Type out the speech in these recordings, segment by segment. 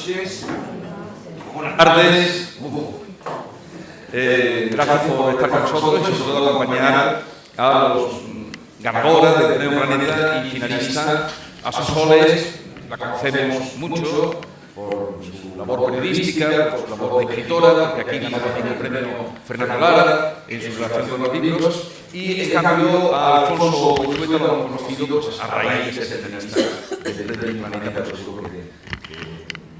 noches, buenas tardes. Gracias por estar con nosotros y sobre todo acompañar a los ganadores del Premio Planeta y finalista a Sonsoles. La conocemos mucho por su labor periodística, por su labor de escritora, porque aquí ganó también el premio Fernando Lara en su relación con los libros, y en cambio a Alfonso Goizueta lo hemos conocido pues, a raíz de ser finalista del Premio Planeta, pero seguro que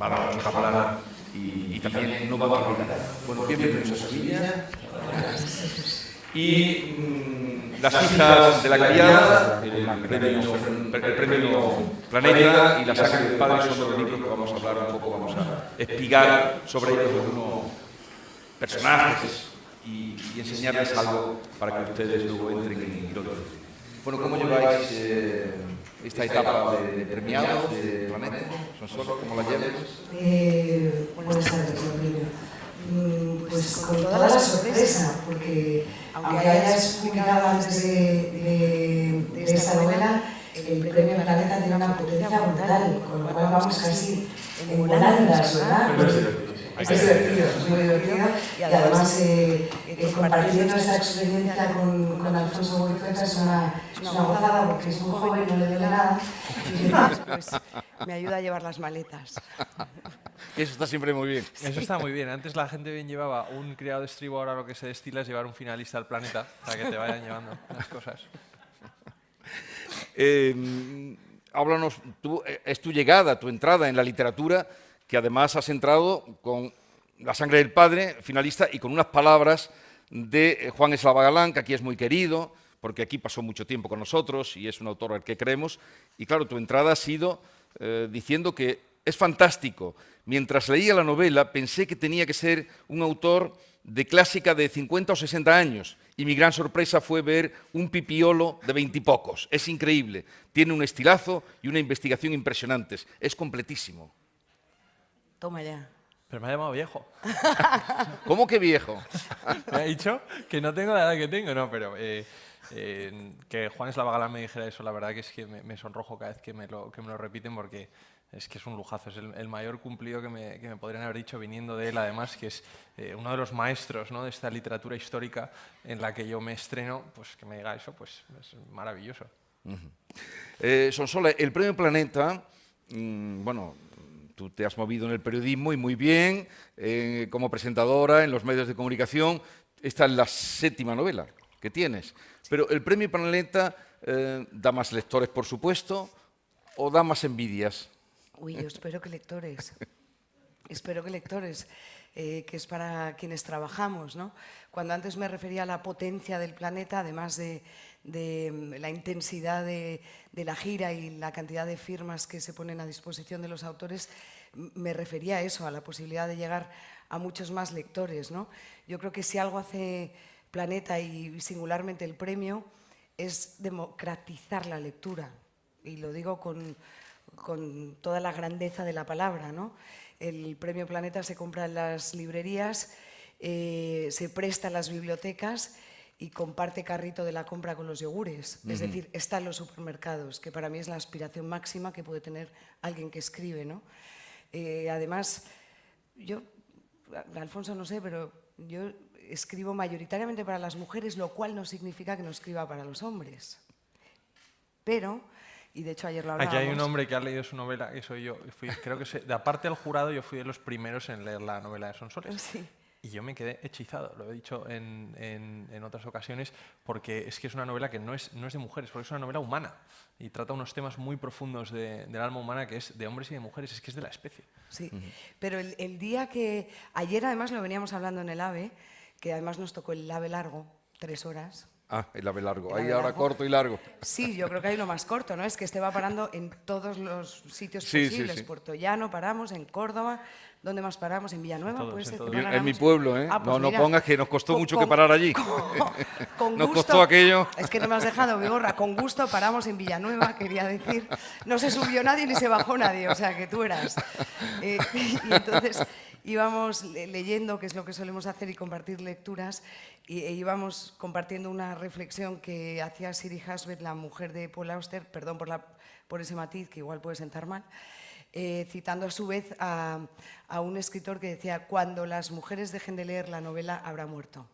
va a dar mucha palabra y también no va a olvidar. Bueno, bienvenidos a Sevilla. Y las hijas de la criada, el premio Planeta y la sangre del padre son los libros que vamos a hablar un poco, vamos a espigar sobre ellos algunos personajes y enseñarles algo para que ustedes luego entren y lo disfruten. Bueno, ¿cómo lleváis esta etapa de premiados de Planeta? ¿Sonsoles, cómo la llevas? Buenas tardes, Rodrigo. Pues con toda la sorpresa, porque aunque hayas publicado antes de esta novela, el premio Planeta tiene una potencia brutal, con lo cual vamos casi en volandas, ¿verdad? Es divertido, es muy divertido, y además compartiendo esta experiencia con Alfonso Goizueta es una gozada, porque es muy joven, no le duele nada. Pues me ayuda a llevar las maletas. Eso está siempre muy bien. Eso está muy bien. Antes la gente bien llevaba un criado de estribo, ahora lo que se destila es llevar un finalista al Planeta para que te vayan llevando las cosas. Háblanos, es tu llegada, tu entrada en la literatura, que además has entrado con La sangre del padre, finalista, y con unas palabras de Juan Eslava Galán, que aquí es muy querido, porque aquí pasó mucho tiempo con nosotros y es un autor al que creemos. Y claro, tu entrada ha sido diciendo que es fantástico. Mientras leía la novela pensé que tenía que ser un autor de clásica de 50 o 60 años y mi gran sorpresa fue ver un pipiolo de 20 y pocos. Es increíble. Tiene un estilazo y una investigación impresionantes. Es completísimo. Toma ya. Pero me ha llamado viejo. ¿Cómo que viejo? Me ha dicho que no tengo la edad que tengo, no, pero que Juan Eslava Galán me dijera eso, la verdad que es que me sonrojo cada vez que me lo repiten, porque es que es un lujazo, es el mayor cumplido que me podrían haber dicho viniendo de él, además, que es uno de los maestros, ¿no?, de esta literatura histórica en la que yo me estreno, pues que me diga eso, pues es maravilloso. Sonsoles, el Premio Planeta, bueno, tú te has movido en el periodismo y muy bien, como presentadora en los medios de comunicación. Esta es la 7ª novela que tienes. Pero el Premio Planeta da más lectores, por supuesto, o da más envidias. Uy, yo espero que lectores. Espero que lectores, que es para quienes trabajamos, ¿no? Cuando antes me refería a la potencia del Planeta, además de la intensidad de la gira y la cantidad de firmas que se ponen a disposición de los autores, me refería a eso, a la posibilidad de llegar a muchos más lectores, ¿no? Yo creo que si algo hace Planeta y singularmente el premio es democratizar la lectura, y lo digo con toda la grandeza de la palabra, ¿no? El Premio Planeta se compra en las librerías, se presta en las bibliotecas y comparte carrito de la compra con los yogures. Es decir, está en los supermercados, que para mí es la aspiración máxima que puede tener alguien que escribe, ¿no? Además, yo, Alfonso no sé, pero yo escribo mayoritariamente para las mujeres, lo cual no significa que no escriba para los hombres. Pero, y de hecho ayer lo hablábamos... Aquí hay un hombre que ha leído su novela, que soy yo. Creo que de aparte del jurado, yo fui de los primeros en leer la novela de Sonsoles. Sí. Y yo me quedé hechizado, lo he dicho en otras ocasiones, porque es que es una novela que no es de mujeres, porque es una novela humana y trata unos temas muy profundos del alma humana, que es de hombres y de mujeres, es que es de la especie. Sí, pero el día que... Ayer además lo veníamos hablando en el AVE, que además nos tocó el AVE largo, 3 horas. Ah, el ave largo. El Hay ave ahora largo. corto y largo. Sí, yo creo que hay uno más corto, ¿no? Es que este va parando en todos los sitios Sí, posibles. sí. Puerto Llano paramos, en Córdoba, ¿dónde más paramos? En Villanueva, todos, puede en ser que todos. paráramos. En mi pueblo, ¿eh? Ah, pues no mira, pongas que nos costó mucho que con- parar allí. con Nos gusto- costó aquello. Es que no me has dejado, Vigorra. Con gusto paramos en Villanueva, quería decir. No se subió nadie ni se bajó nadie, o sea, que tú eras. Y entonces íbamos leyendo, que es lo que solemos hacer, y compartir lecturas, e íbamos compartiendo una reflexión que hacía Siri Hasbet, la mujer de Paul Auster, perdón por ese matiz, que igual puede sentar mal, citando a su vez a un escritor que decía: cuando las mujeres dejen de leer la novela habrá muerto.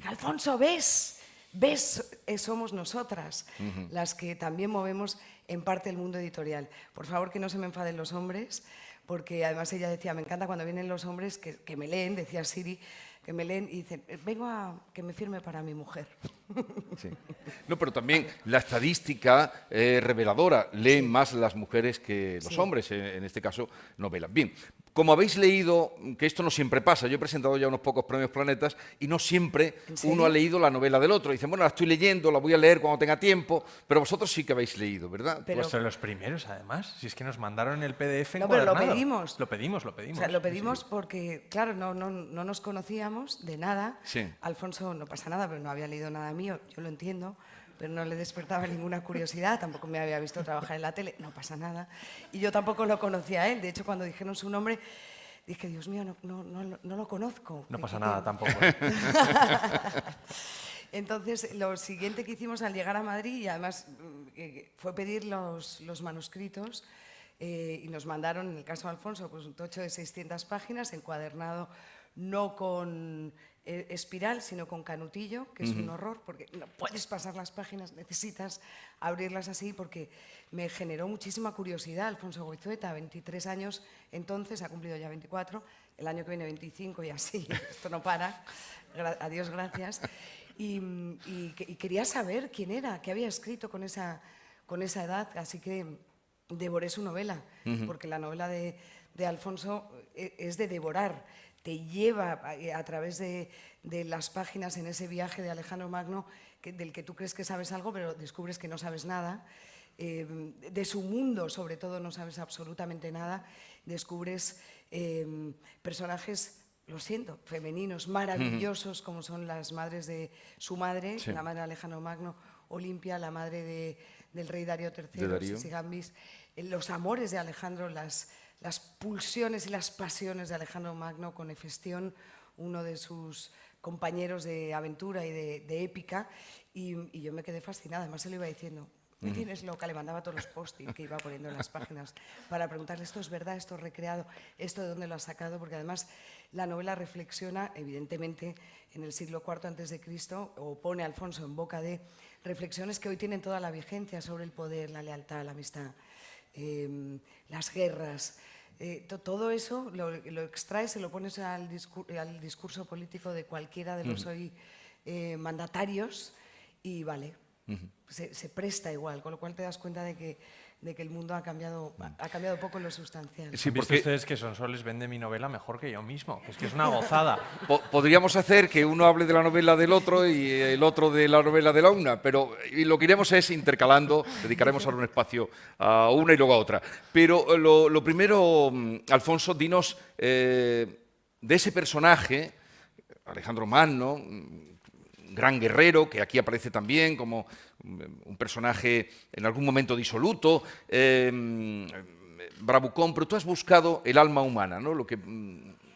Alfonso, ¿ves? Somos nosotras las que también movemos en parte el mundo editorial. Por favor, que no se me enfaden los hombres, porque además ella decía: me encanta cuando vienen los hombres que me leen, decía Siri, que me leen y dicen: vengo a que me firme para mi mujer. Sí. No, pero también la estadística reveladora, leen más las mujeres que los hombres, en este caso novelas. Bien, como habéis leído, que esto no siempre pasa, yo he presentado ya unos pocos premios Planetas y no siempre uno ha leído la novela del otro. Dicen, bueno, la estoy leyendo, la voy a leer cuando tenga tiempo, pero vosotros sí que habéis leído, ¿verdad? Pero, pues los primeros, además. Si es que nos mandaron el PDF no, pero encuadernado. lo pedimos. Lo pedimos. O sea, lo pedimos porque, claro, no nos conocíamos de nada. Sí. Alfonso, no pasa nada, pero no había leído nada mío, yo lo entiendo, pero no le despertaba ninguna curiosidad, tampoco me había visto trabajar en la tele, no pasa nada. Y yo tampoco lo conocía a él, de hecho, cuando dijeron su nombre, dije, Dios mío, no lo conozco. No pasa nada tampoco. Entonces, lo siguiente que hicimos al llegar a Madrid, y además fue pedir los manuscritos, y nos mandaron, en el caso de Alfonso, pues un tocho de 600 páginas, encuadernado no con espiral, sino con canutillo, que es un horror, porque no puedes pasar las páginas, necesitas abrirlas así, porque me generó muchísima curiosidad. Alfonso Goizueta, 23 años, entonces ha cumplido ya 24, el año que viene 25 y así, esto no para, adiós, gracias. Y quería saber quién era, qué había escrito con esa edad, así que devoré su novela, porque la novela de Alfonso es de devorar, te lleva a través de las páginas en ese viaje de Alejandro Magno, del que tú crees que sabes algo, pero descubres que no sabes nada. De su mundo, sobre todo, no sabes absolutamente nada. Descubres personajes, lo siento, femeninos, maravillosos, como son las madres de su madre, la madre de Alejandro Magno, Olimpia, la madre del rey Darío III, Sisigambis, los amores de Alejandro, las pulsiones y las pasiones de Alejandro Magno con Hefestión, uno de sus compañeros de aventura y de épica, y yo me quedé fascinada. Además se lo iba diciendo, me tienes loca, le mandaba todos los post-it que iba poniendo en las páginas para preguntarle, esto es verdad, esto es recreado, esto de dónde lo has sacado, porque además la novela reflexiona, evidentemente, en el siglo IV a.C., o pone a Alfonso en boca de reflexiones que hoy tienen toda la vigencia sobre el poder, la lealtad, la amistad, las guerras. Todo eso lo extraes, se lo pones al discurso político de cualquiera de los hoy mandatarios y vale, se presta igual, con lo cual te das cuenta de que el mundo ha cambiado poco en lo sustancial. Sí, porque ustedes que Sonsoles vende mi novela mejor que yo mismo, es que es una gozada. Podríamos hacer que uno hable de la novela del otro y el otro de la novela de la una, pero lo que iremos es intercalando, dedicaremos ahora un espacio a una y luego a otra. Pero lo primero, Alfonso, dinos de ese personaje, Alejandro Magno, gran guerrero, que aquí aparece también como un personaje en algún momento disoluto, bravucón, pero tú has buscado el alma humana, ¿no?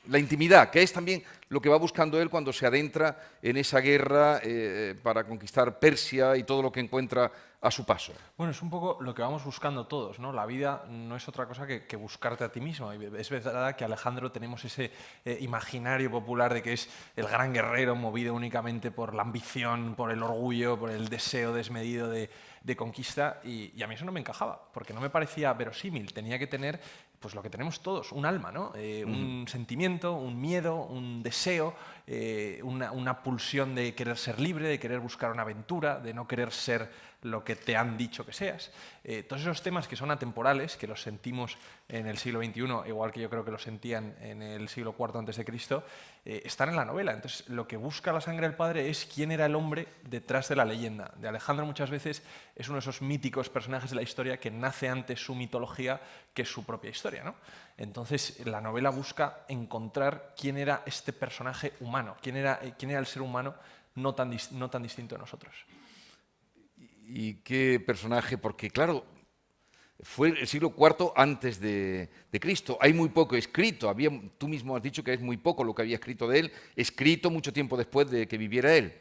La intimidad, que es también lo que va buscando él cuando se adentra en esa guerra para conquistar Persia y todo lo que encuentra a su paso. Bueno, es un poco lo que vamos buscando todos, ¿no? La vida no es otra cosa que buscarte a ti mismo. Es verdad que Alejandro tenemos ese imaginario popular de que es el gran guerrero movido únicamente por la ambición, por el orgullo, por el deseo desmedido de conquista, y a mí eso no me encajaba, porque no me parecía verosímil. Tenía que tener pues lo que tenemos todos, un alma, ¿no? Un sentimiento, un miedo, un deseo, una pulsión de querer ser libre, de querer buscar una aventura, de no querer ser lo que te han dicho que seas. Todos esos temas que son atemporales, que los sentimos en el siglo XXI, igual que yo creo que los sentían en el siglo IV a.C., están en la novela. Entonces, lo que busca La sangre del padre es quién era el hombre detrás de la leyenda. De Alejandro muchas veces es uno de esos míticos personajes de la historia que nace antes su mitología que su propia historia, ¿no? Entonces, la novela busca encontrar quién era este personaje humano, quién era el ser humano no tan distinto de nosotros. ¿Y qué personaje? Porque, claro, fue el siglo IV antes de Cristo. Hay muy poco escrito. Tú mismo has dicho que es muy poco lo que había escrito de él, escrito mucho tiempo después de que viviera él.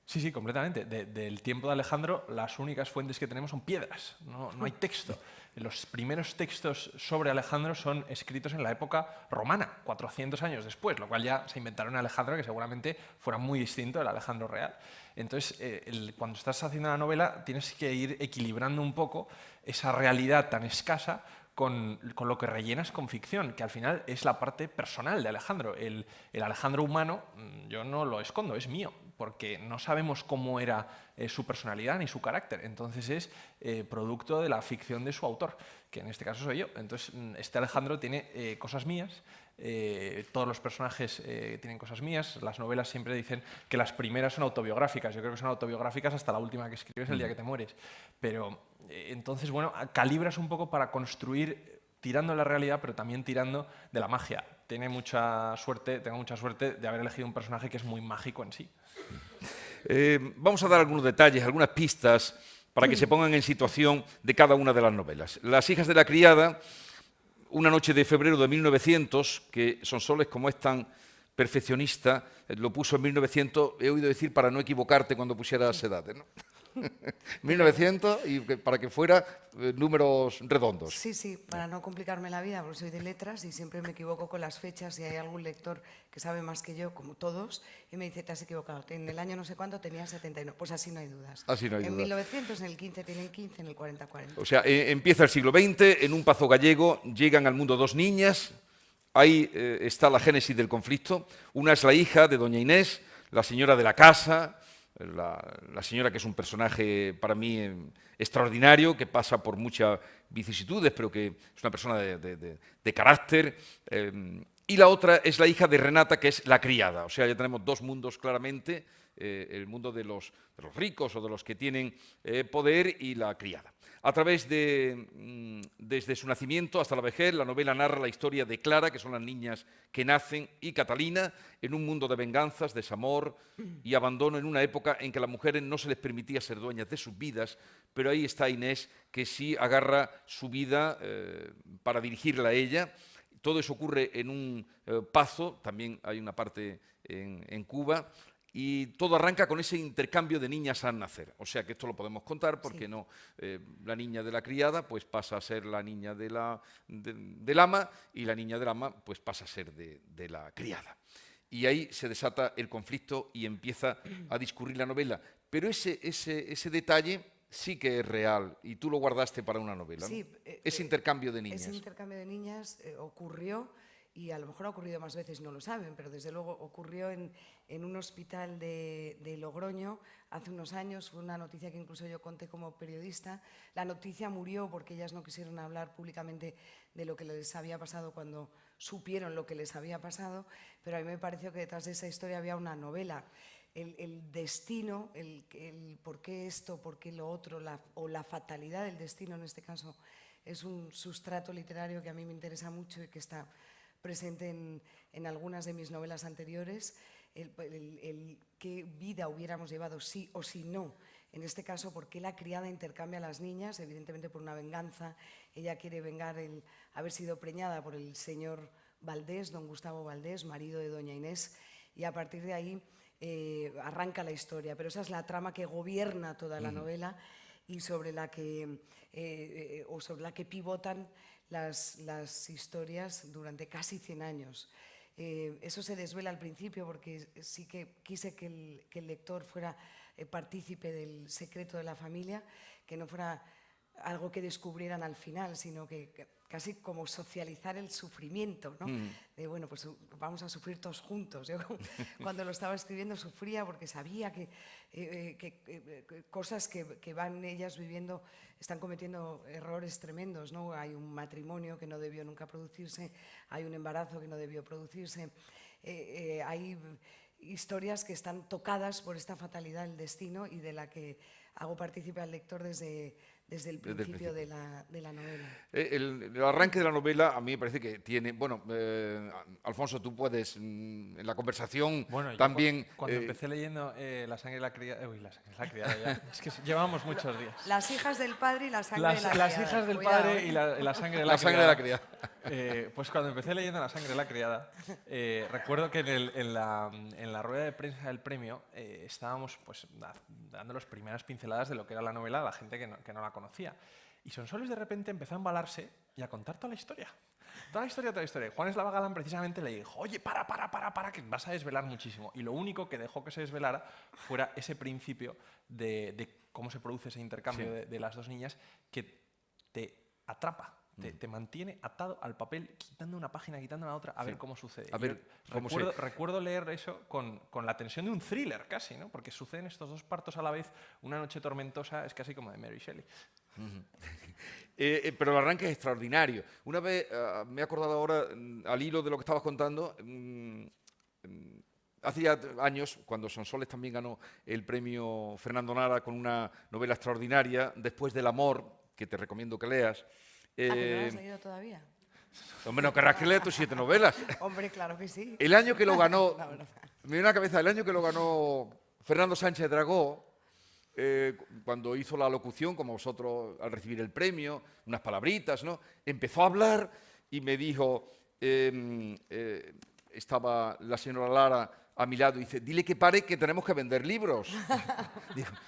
Sí, sí, completamente. Del tiempo de Alejandro, las únicas fuentes que tenemos son piedras, no hay texto. los primeros textos sobre Alejandro son escritos en la época romana, 400 años después, lo cual ya se inventaron Alejandro, que seguramente fuera muy distinto del Alejandro real. Entonces, cuando estás haciendo la novela, tienes que ir equilibrando un poco esa realidad tan escasa con lo que rellenas con ficción, que al final es la parte personal de Alejandro. El Alejandro humano, yo no lo escondo, es mío, porque no sabemos cómo era su personalidad ni su carácter. Entonces es producto de la ficción de su autor, que en este caso soy yo. Entonces este Alejandro tiene cosas mías, todos los personajes tienen cosas mías. Las novelas siempre dicen que las primeras son autobiográficas. Yo creo que son autobiográficas hasta la última que escribes el día que te mueres. Pero entonces, bueno, calibras un poco para construir tirando de la realidad, pero también tirando de la magia. Tengo mucha suerte de haber elegido un personaje que es muy mágico en sí. Vamos a dar algunos detalles, algunas pistas para que se pongan en situación de cada una de las novelas. Las hijas de la criada, una noche de febrero de 1900, que Sonsoles, como es tan perfeccionista, lo puso en 1900, he oído decir para no equivocarte cuando pusieras edades, ¿no? 1900 y para que fuera números redondos. Sí, sí, para no complicarme la vida, porque soy de letras y siempre me equivoco con las fechas y hay algún lector que sabe más que yo, como todos, y me dice, te has equivocado, en el año no sé cuánto tenía 79. Pues así no hay dudas. Así no hay en dudas. 1900, en el 15 tienen 15, en el 40, 40. O sea, empieza el siglo XX, en un pazo gallego llegan al mundo dos niñas, ahí está la génesis del conflicto. Una es la hija de doña Inés, la señora de la casa, la señora que es un personaje para mí extraordinario, que pasa por muchas vicisitudes, pero que es una persona de carácter. Y la otra es la hija de Renata, que es la criada. O sea, ya tenemos dos mundos claramente, el mundo de los ricos o de los que tienen poder y la criada. A través desde su nacimiento hasta la vejez, la novela narra la historia de Clara, que son las niñas que nacen, y Catalina, en un mundo de venganzas, desamor y abandono, en una época en que a las mujeres no se les permitía ser dueñas de sus vidas, pero ahí está Inés, que sí agarra su vida para dirigirla a ella. Todo eso ocurre en un pazo, también hay una parte en Cuba, y todo arranca con ese intercambio de niñas al nacer. O sea que esto lo podemos contar porque Sí. no, la niña de la criada pues pasa a ser la niña del ama y la niña del ama pues pasa a ser de la criada. Y ahí se desata el conflicto y empieza a discurrir la novela. Pero ese detalle sí que es real y tú lo guardaste para una novela, ¿no? Sí, Ese intercambio de niñas. Ese intercambio de niñas ocurrió, y a lo mejor ha ocurrido más veces, no lo saben, pero desde luego ocurrió en un hospital de Logroño hace unos años. Fue una noticia que incluso yo conté como periodista. La noticia murió porque ellas no quisieron hablar públicamente de lo que les había pasado cuando supieron lo que les había pasado, pero a mí me pareció que detrás de esa historia había una novela. El destino, el por qué esto, por qué lo otro, o la fatalidad del destino en este caso, es un sustrato literario que a mí me interesa mucho y que está presente en algunas de mis novelas anteriores. El qué vida hubiéramos llevado sí o sí no. En este caso, por qué la criada intercambia a las niñas, evidentemente por una venganza. Ella quiere vengar el haber sido preñada por el señor Valdés, don Gustavo Valdés, marido de doña Inés, y a partir de ahí arranca la historia. Pero esa es la trama que gobierna toda la novela y sobre la que pivotan las historias durante casi 100 años. Eso se desvela al principio porque sí que quise que el lector fuera partícipe del secreto de la familia, que no fuera algo que descubrieran al final, sino que casi como socializar el sufrimiento, ¿no? De, bueno, pues vamos a sufrir todos juntos. Yo cuando lo estaba escribiendo sufría porque sabía que cosas que van ellas viviendo, están cometiendo errores tremendos, ¿no? Hay un matrimonio que no debió nunca producirse, hay un embarazo que no debió producirse, hay historias que están tocadas por esta fatalidad del destino y de la que hago partícipe al lector desde el principio de la novela. El arranque de la novela a mí me parece que tiene... Bueno, Alfonso, tú puedes en la conversación bueno, también... Cuando empecé leyendo La sangre de la criada... Uy, La sangre de la criada ya. Es que llevamos muchos días. Las hijas del padre y la sangre de la criada. Las hijas del Cuidado, padre y la sangre de la La sangre de la criada. Pues cuando empecé leyendo La sangre de la criada, recuerdo que en la rueda de prensa del premio estábamos pues, dando las primeras pinceladas de lo que era la novela a la gente que no la conocía. Y Sonsoles de repente empezó a embalarse y a contar toda la historia. Toda la historia, toda la historia. Juan Eslava Galán precisamente le dijo, oye, para, que vas a desvelar muchísimo. Y lo único que dejó que se desvelara fuera ese principio de cómo se produce ese intercambio de las dos niñas que te atrapa. Te mantiene atado al papel, quitando una página, quitando la otra, a ver cómo sucede. A ver, recuerdo leer eso con la tensión de un thriller casi, ¿no? Porque suceden estos dos partos a la vez, una noche tormentosa, es casi como de Mary Shelley. Pero el arranque es extraordinario. Una vez, me he acordado ahora, al hilo de lo que estabas contando, hace ya años, cuando Sonsoles también ganó el premio Fernando Nara con una novela extraordinaria, Después del amor, que te recomiendo que leas. ¿Que no lo has leído todavía? Hombre, no querrás que lea tus 7 novelas. Hombre, claro que sí. El año que lo ganó, La verdad. me viene a la cabeza, el año que lo ganó Fernando Sánchez Dragó, cuando hizo la locución, como vosotros al recibir el premio, unas palabritas, ¿no? Empezó a hablar y me dijo, estaba la señora Lara a mi lado y dice, dile que pare que tenemos que vender libros.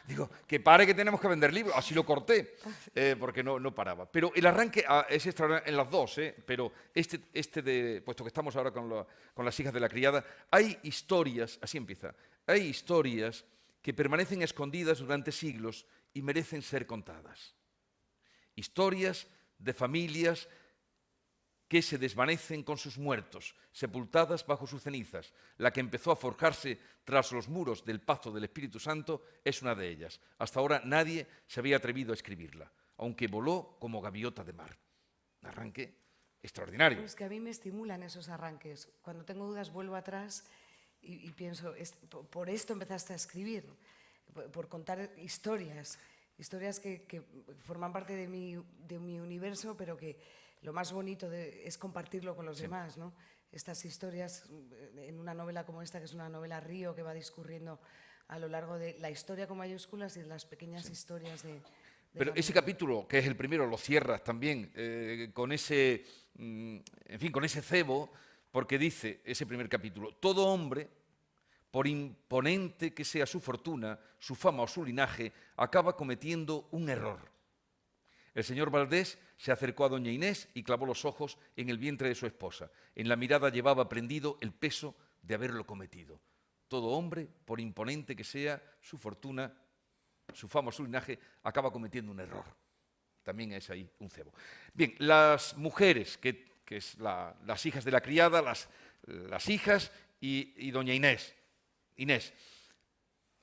digo, que pare que tenemos que vender libros. Así lo corté, porque no paraba. Pero el arranque es extraordinario en las dos, pero puesto que estamos ahora con las hijas de la criada, hay historias, así empieza, hay historias que permanecen escondidas durante siglos y merecen ser contadas. Historias de familias que se desvanecen con sus muertos, sepultadas bajo sus cenizas. La que empezó a forjarse tras los muros del Pacto del Espíritu Santo es una de ellas. Hasta ahora nadie se había atrevido a escribirla, aunque voló como gaviota de mar. Un arranque extraordinario. Es que a mí me estimulan esos arranques. Cuando tengo dudas vuelvo atrás y pienso, por esto empezaste a escribir, por contar historias que forman parte de mi universo, pero que lo más bonito es compartirlo con los demás, ¿no? Estas historias, en una novela como esta, que es una novela río, que va discurriendo a lo largo de la historia con mayúsculas y de las pequeñas historias de Pero ese capítulo, que es el primero, lo cierras también con ese, en fin, con ese cebo, porque dice ese primer capítulo, todo hombre, por imponente que sea su fortuna, su fama o su linaje, acaba cometiendo un error. El señor Valdés se acercó a doña Inés y clavó los ojos en el vientre de su esposa. En la mirada llevaba prendido el peso de haberlo cometido. Todo hombre, por imponente que sea su fortuna, su fama o su linaje, acaba cometiendo un error. También es ahí un cebo. Bien, las mujeres, que es las hijas de la criada, las hijas y doña Inés. Inés,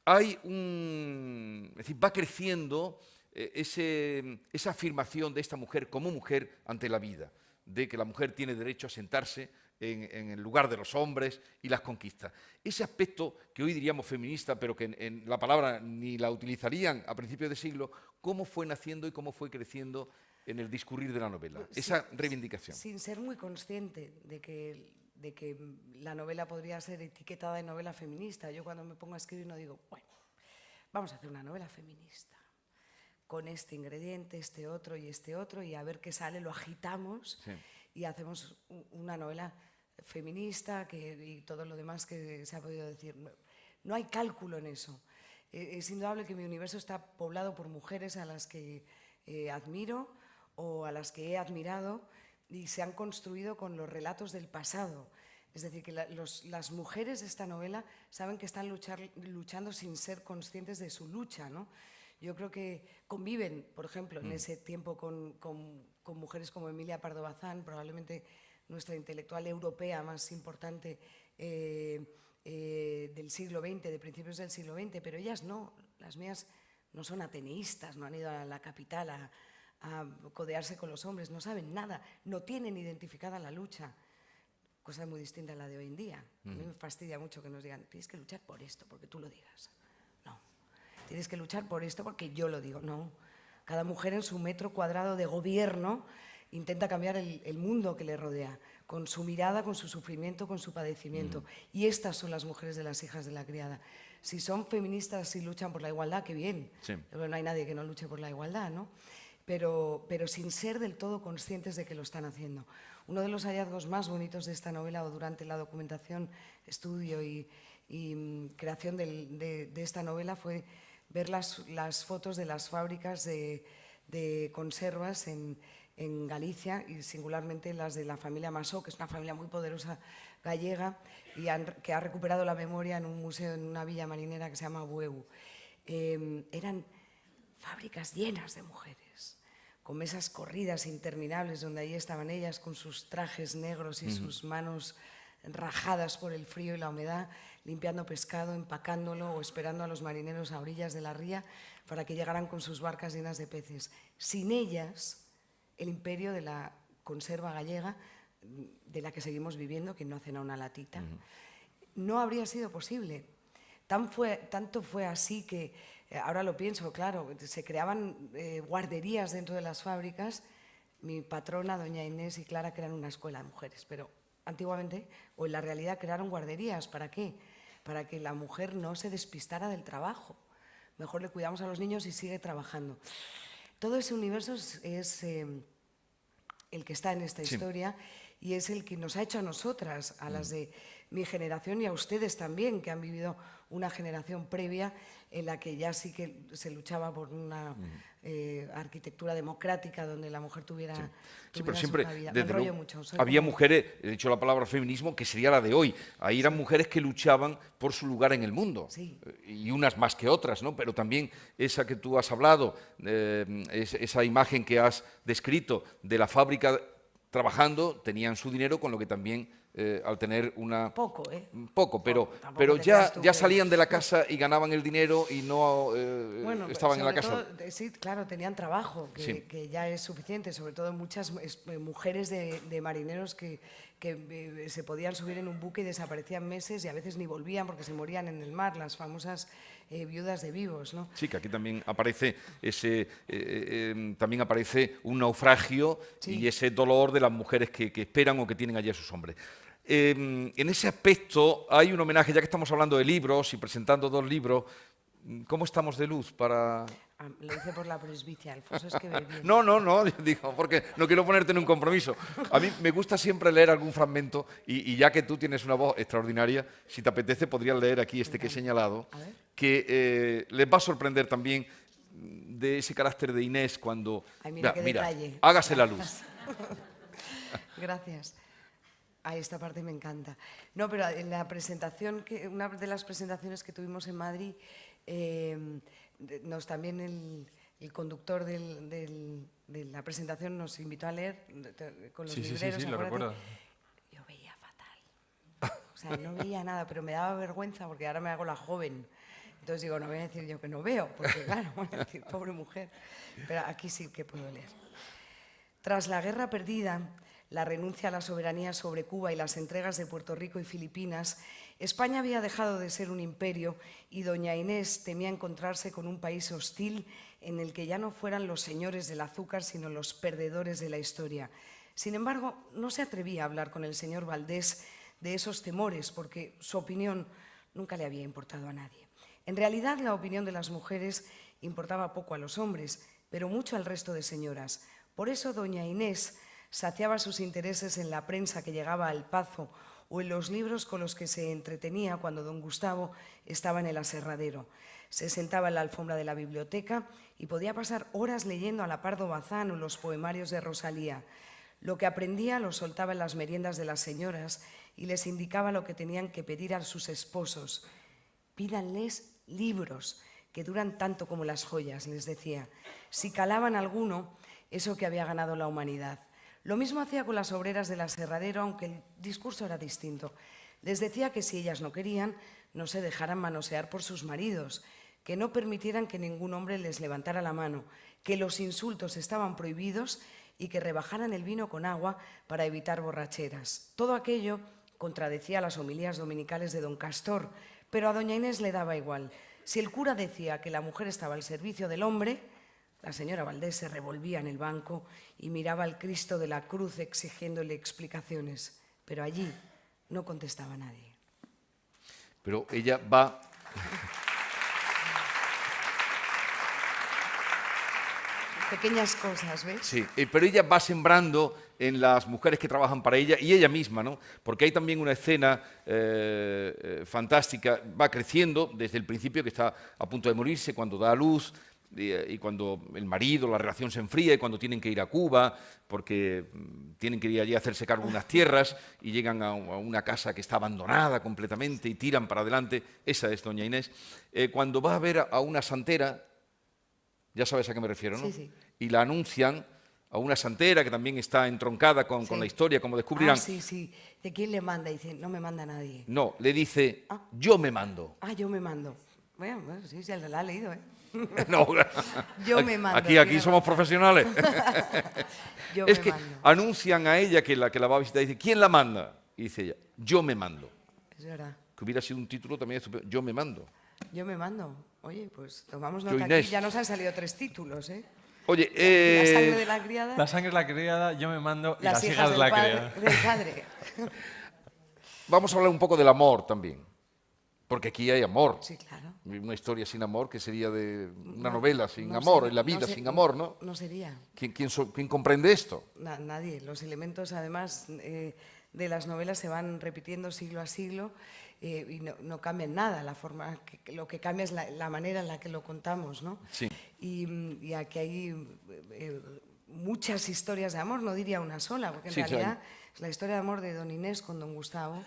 hay es decir, va creciendo esa afirmación de esta mujer como mujer ante la vida, de que la mujer tiene derecho a sentarse en el lugar de los hombres y las conquista. Ese aspecto que hoy diríamos feminista, pero que en la palabra ni la utilizarían a principios de siglo, ¿cómo fue naciendo y cómo fue creciendo en el discurrir de la novela? Esa reivindicación. Sin ser muy consciente de que la novela podría ser etiquetada de novela feminista. Yo cuando me pongo a escribir no digo, bueno, vamos a hacer una novela feminista con este ingrediente, este otro, y a ver qué sale, lo agitamos y hacemos una novela feminista y todo lo demás que se ha podido decir. No hay cálculo en eso. Es indudable que mi universo está poblado por mujeres a las que admiro o a las que he admirado y se han construido con los relatos del pasado. Es decir, que las mujeres de esta novela saben que están luchando sin ser conscientes de su lucha, ¿no? Yo creo que conviven, por ejemplo, en ese tiempo con mujeres como Emilia Pardo Bazán, probablemente nuestra intelectual europea más importante del siglo XX, de principios del siglo XX, pero ellas no, las mías no son ateneístas, no han ido a la capital a codearse con los hombres, no saben nada, no tienen identificada la lucha, cosa muy distinta a la de hoy en día. A mí me fastidia mucho que nos digan, tienes que luchar por esto, porque tú lo digas. No, tienes que luchar por esto porque yo lo digo. No, cada mujer en su metro cuadrado de gobierno intenta cambiar el mundo que le rodea, con su mirada, con su sufrimiento, con su padecimiento. Y estas son las mujeres de las hijas de la criada. Si son feministas y luchan por la igualdad, qué bien. Sí. Pero no hay nadie que no luche por la igualdad, ¿no? Pero sin ser del todo conscientes de que lo están haciendo. Uno de los hallazgos más bonitos de esta novela, o durante la documentación, estudio y creación de esta novela, fue ver las fotos de las fábricas de de conservas en Galicia y singularmente las de la familia Masó, que es una familia muy poderosa gallega y que ha recuperado la memoria en un museo en una villa marinera que se llama Bueu. Eran fábricas llenas de mujeres, con mesas corridas interminables donde ahí estaban ellas con sus trajes negros y sus manos rajadas por el frío y la humedad, limpiando pescado, empacándolo o esperando a los marineros a orillas de la ría para que llegaran con sus barcas llenas de peces. Sin ellas, el imperio de la conserva gallega, de la que seguimos viviendo, que no hacen a una latita, no habría sido posible. Tanto fue así que, ahora lo pienso, claro, se creaban guarderías dentro de las fábricas. Mi patrona, doña Inés y Clara, crearon una escuela de mujeres, pero antiguamente, o en la realidad, crearon guarderías. ¿Para qué? Para que la mujer no se despistara del trabajo. Mejor le cuidamos a los niños y sigue trabajando. Todo ese universo es el que está en esta historia y es el que nos ha hecho a nosotras, a las de mi generación y a ustedes también, que han vivido una generación previa en la que ya sí que se luchaba por una arquitectura democrática donde la mujer tuviera, Sí, pero su siempre, cabida. desde luego, Mucho, había mujeres, he dicho la palabra feminismo, que sería la de hoy. Ahí eran mujeres que luchaban por su lugar en el mundo, y unas más que otras, ¿no? Pero también esa que tú has hablado, esa imagen que has descrito de la fábrica trabajando, tenían su dinero, con lo que también al tener una... Poco, pero ya salían de la casa y ganaban el dinero y no estaban en la casa. Sí, claro, tenían trabajo, que ya es suficiente, sobre todo muchas mujeres de marineros que se podían subir en un buque y desaparecían meses y a veces ni volvían porque se morían en el mar, las famosas viudas de vivos, ¿no? Sí, que aquí también aparece también aparece un naufragio y ese dolor de las mujeres que esperan o que tienen allí a sus hombres. En ese aspecto hay un homenaje, ya que estamos hablando de libros y presentando 2 libros. ¿Cómo estamos de luz para...? Lo hice por la presbicia, Alfonso, es que ve bien. No, digo, porque no quiero ponerte en un compromiso. A mí me gusta siempre leer algún fragmento y ya que tú tienes una voz extraordinaria, si te apetece podrías leer aquí que he señalado, que les va a sorprender también de ese carácter de Inés cuando... Ay, mira, qué detalle. Hágase la luz. Gracias. Esta parte me encanta. No, pero en la presentación, una de las presentaciones que tuvimos en Madrid, también el conductor de la presentación nos invitó a leer con los libreros. Sí, lo recuerdo. Yo veía fatal. O sea, no veía nada, pero me daba vergüenza porque ahora me hago la joven. Entonces digo, no voy a decir yo que no veo, porque claro, voy a decir, pobre mujer. Pero aquí sí que puedo leer. Tras la guerra perdida, la renuncia a la soberanía sobre Cuba y las entregas de Puerto Rico y Filipinas, España había dejado de ser un imperio y doña Inés temía encontrarse con un país hostil en el que ya no fueran los señores del azúcar, sino los perdedores de la historia. Sin embargo, no se atrevía a hablar con el señor Valdés de esos temores, porque su opinión nunca le había importado a nadie. En realidad, la opinión de las mujeres importaba poco a los hombres, pero mucho al resto de señoras. Por eso, doña Inés saciaba sus intereses en la prensa que llegaba al Pazo o en los libros con los que se entretenía cuando don Gustavo estaba en el aserradero. Se sentaba en la alfombra de la biblioteca y podía pasar horas leyendo a la Pardo Bazán o los poemarios de Rosalía. Lo que aprendía lo soltaba en las meriendas de las señoras y les indicaba lo que tenían que pedir a sus esposos. Pídanles libros, que duran tanto como las joyas, les decía. Si calaban alguno, eso que había ganado la humanidad. Lo mismo hacía con las obreras del aserradero, aunque el discurso era distinto. Les decía que si ellas no querían, no se dejaran manosear por sus maridos, que no permitieran que ningún hombre les levantara la mano, que los insultos estaban prohibidos y que rebajaran el vino con agua para evitar borracheras. Todo aquello contradecía las homilías dominicales de don Castor, pero a doña Inés le daba igual. Si el cura decía que la mujer estaba al servicio del hombre, la señora Valdés se revolvía en el banco y miraba al Cristo de la Cruz exigiéndole explicaciones, pero allí no contestaba nadie. Pero ella va... Pequeñas cosas, ¿ves? Sí, pero ella va sembrando en las mujeres que trabajan para ella y ella misma, ¿no? Porque hay también una escena fantástica, va creciendo desde el principio, que está a punto de morirse, cuando da a luz, y cuando el marido, la relación se enfría y cuando tienen que ir a Cuba porque tienen que ir allí a hacerse cargo de unas tierras y llegan a una casa que está abandonada completamente y tiran para adelante. Esa es doña Inés. Cuando va a ver a una santera, ya sabes a qué me refiero, ¿no? Sí, sí. Y la anuncian a una santera que también está entroncada con la historia, como descubrirán. Sí, sí. ¿De quién le manda? Dice, no me manda nadie. No, le dice, yo me mando. Yo me mando. Bueno, sí, se la ha leído, ¿eh? No, Yo me mando. aquí somos profesionales. Yo Es me que mando. anuncian a ella que la va a visitar y dice, ¿quién la manda? Y dice ella, yo me mando. Es verdad. Que hubiera sido un título también estupendo, yo me mando. Yo me mando. Oye, pues tomamos Yo, nota aquí. Inés. Ya nos han salido 3 títulos, ¿eh? Oye, La sangre de la criada. La sangre es la criada, yo me mando y las hijas de la del criada. padre. vamos a hablar un poco del amor también. Porque aquí hay amor. Sí, claro. Una historia sin amor que sería de una novela sin No amor, sé, en la vida no sé, sin amor, ¿no? No sería. ¿Quién comprende esto? Nadie. Los elementos, además, de las novelas se van repitiendo siglo a siglo y no cambian nada. La forma lo que cambia es la manera en la que lo contamos, ¿no? Sí. Y aquí hay muchas historias de amor, no diría una sola, porque en Sí, realidad es la historia de amor de don Inés con don Gustavo,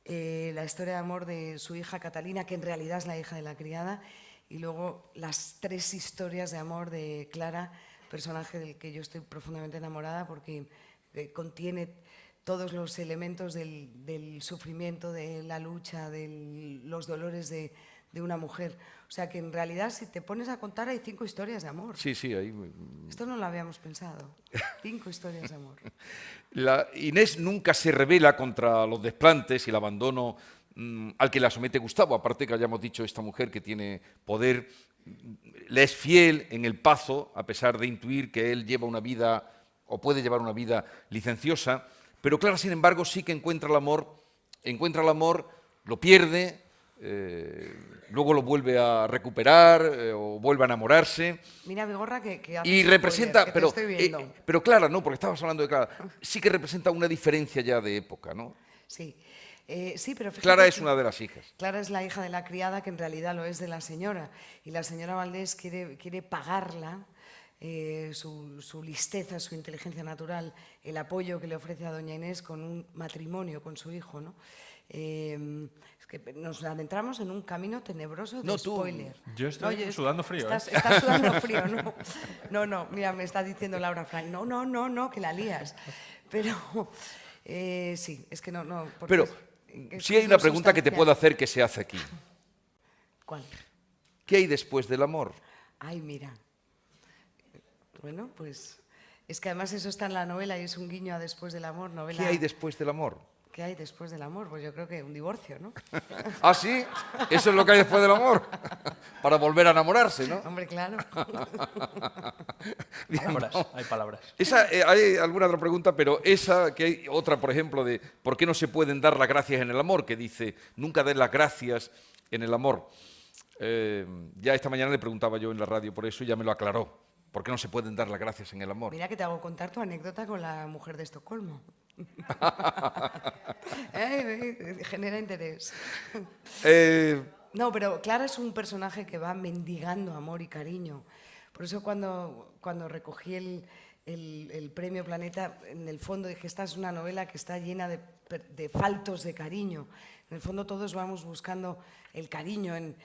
la historia de amor de su hija Catalina, que en realidad es la hija de la criada, y luego las 3 historias de amor de Clara, personaje del que yo estoy profundamente enamorada porque contiene todos los elementos del sufrimiento, de la lucha, de los dolores de una mujer. O sea que en realidad si te pones a contar hay 5 historias de amor. Sí, ahí. Esto no lo habíamos pensado. 5 historias de amor. Inés nunca se rebela contra los desplantes y el abandono al que la somete Gustavo. Aparte que hayamos dicho, esta mujer que tiene poder, le es fiel en el pazo, a pesar de intuir que él lleva una vida, o puede llevar una vida licenciosa. Pero Clara, sin embargo, sí que encuentra el amor, lo pierde, luego lo vuelve a recuperar o vuelve a enamorarse. Mira, Vigorra, que haces Y spoiler, representa, que te estoy viendo. pero Clara, no, porque estabas hablando de Clara, sí que representa una diferencia ya de época, ¿no? Sí. Sí, pero fíjate Clara es que una de las hijas. Clara es la hija de la criada, que en realidad lo es de la señora. Y la señora Valdés quiere pagarla su listeza, su inteligencia natural, el apoyo que le ofrece a doña Inés con un matrimonio con su hijo, ¿no? Es que nos adentramos en un camino tenebroso de spoiler. Yo estoy sudando frío. Estás sudando frío, ¿no? No, mira, me está diciendo Laura Frank, no, que la lías. Pero sí, es que no. Pero sí hay una pregunta que te puedo hacer que se hace aquí. ¿Cuál? ¿Qué hay después del amor? Ay, mira. Bueno, pues es que además eso está en la novela y es un guiño a Después del amor, novela. ¿Qué hay después del amor? ¿Qué hay después del amor? Pues yo creo que un divorcio, ¿no? ¿Ah, sí? Eso es lo que hay después del amor. Para volver a enamorarse, ¿no? Hombre, claro. Hay palabras. Hay alguna otra pregunta, pero esa, que hay otra, por ejemplo, de ¿por qué no se pueden dar las gracias en el amor? Que dice, nunca den las gracias en el amor. Ya esta mañana le preguntaba yo en la radio por eso y ya me lo aclaró. ¿Por qué no se pueden dar las gracias en el amor? Mira que te hago contar tu anécdota con la mujer de Estocolmo. Genera interés. No, pero Clara es un personaje que va mendigando amor y cariño. Por eso cuando recogí el premio Planeta, en el fondo dije, esta es una novela que está llena de faltos de cariño. En el fondo todos vamos buscando el cariño en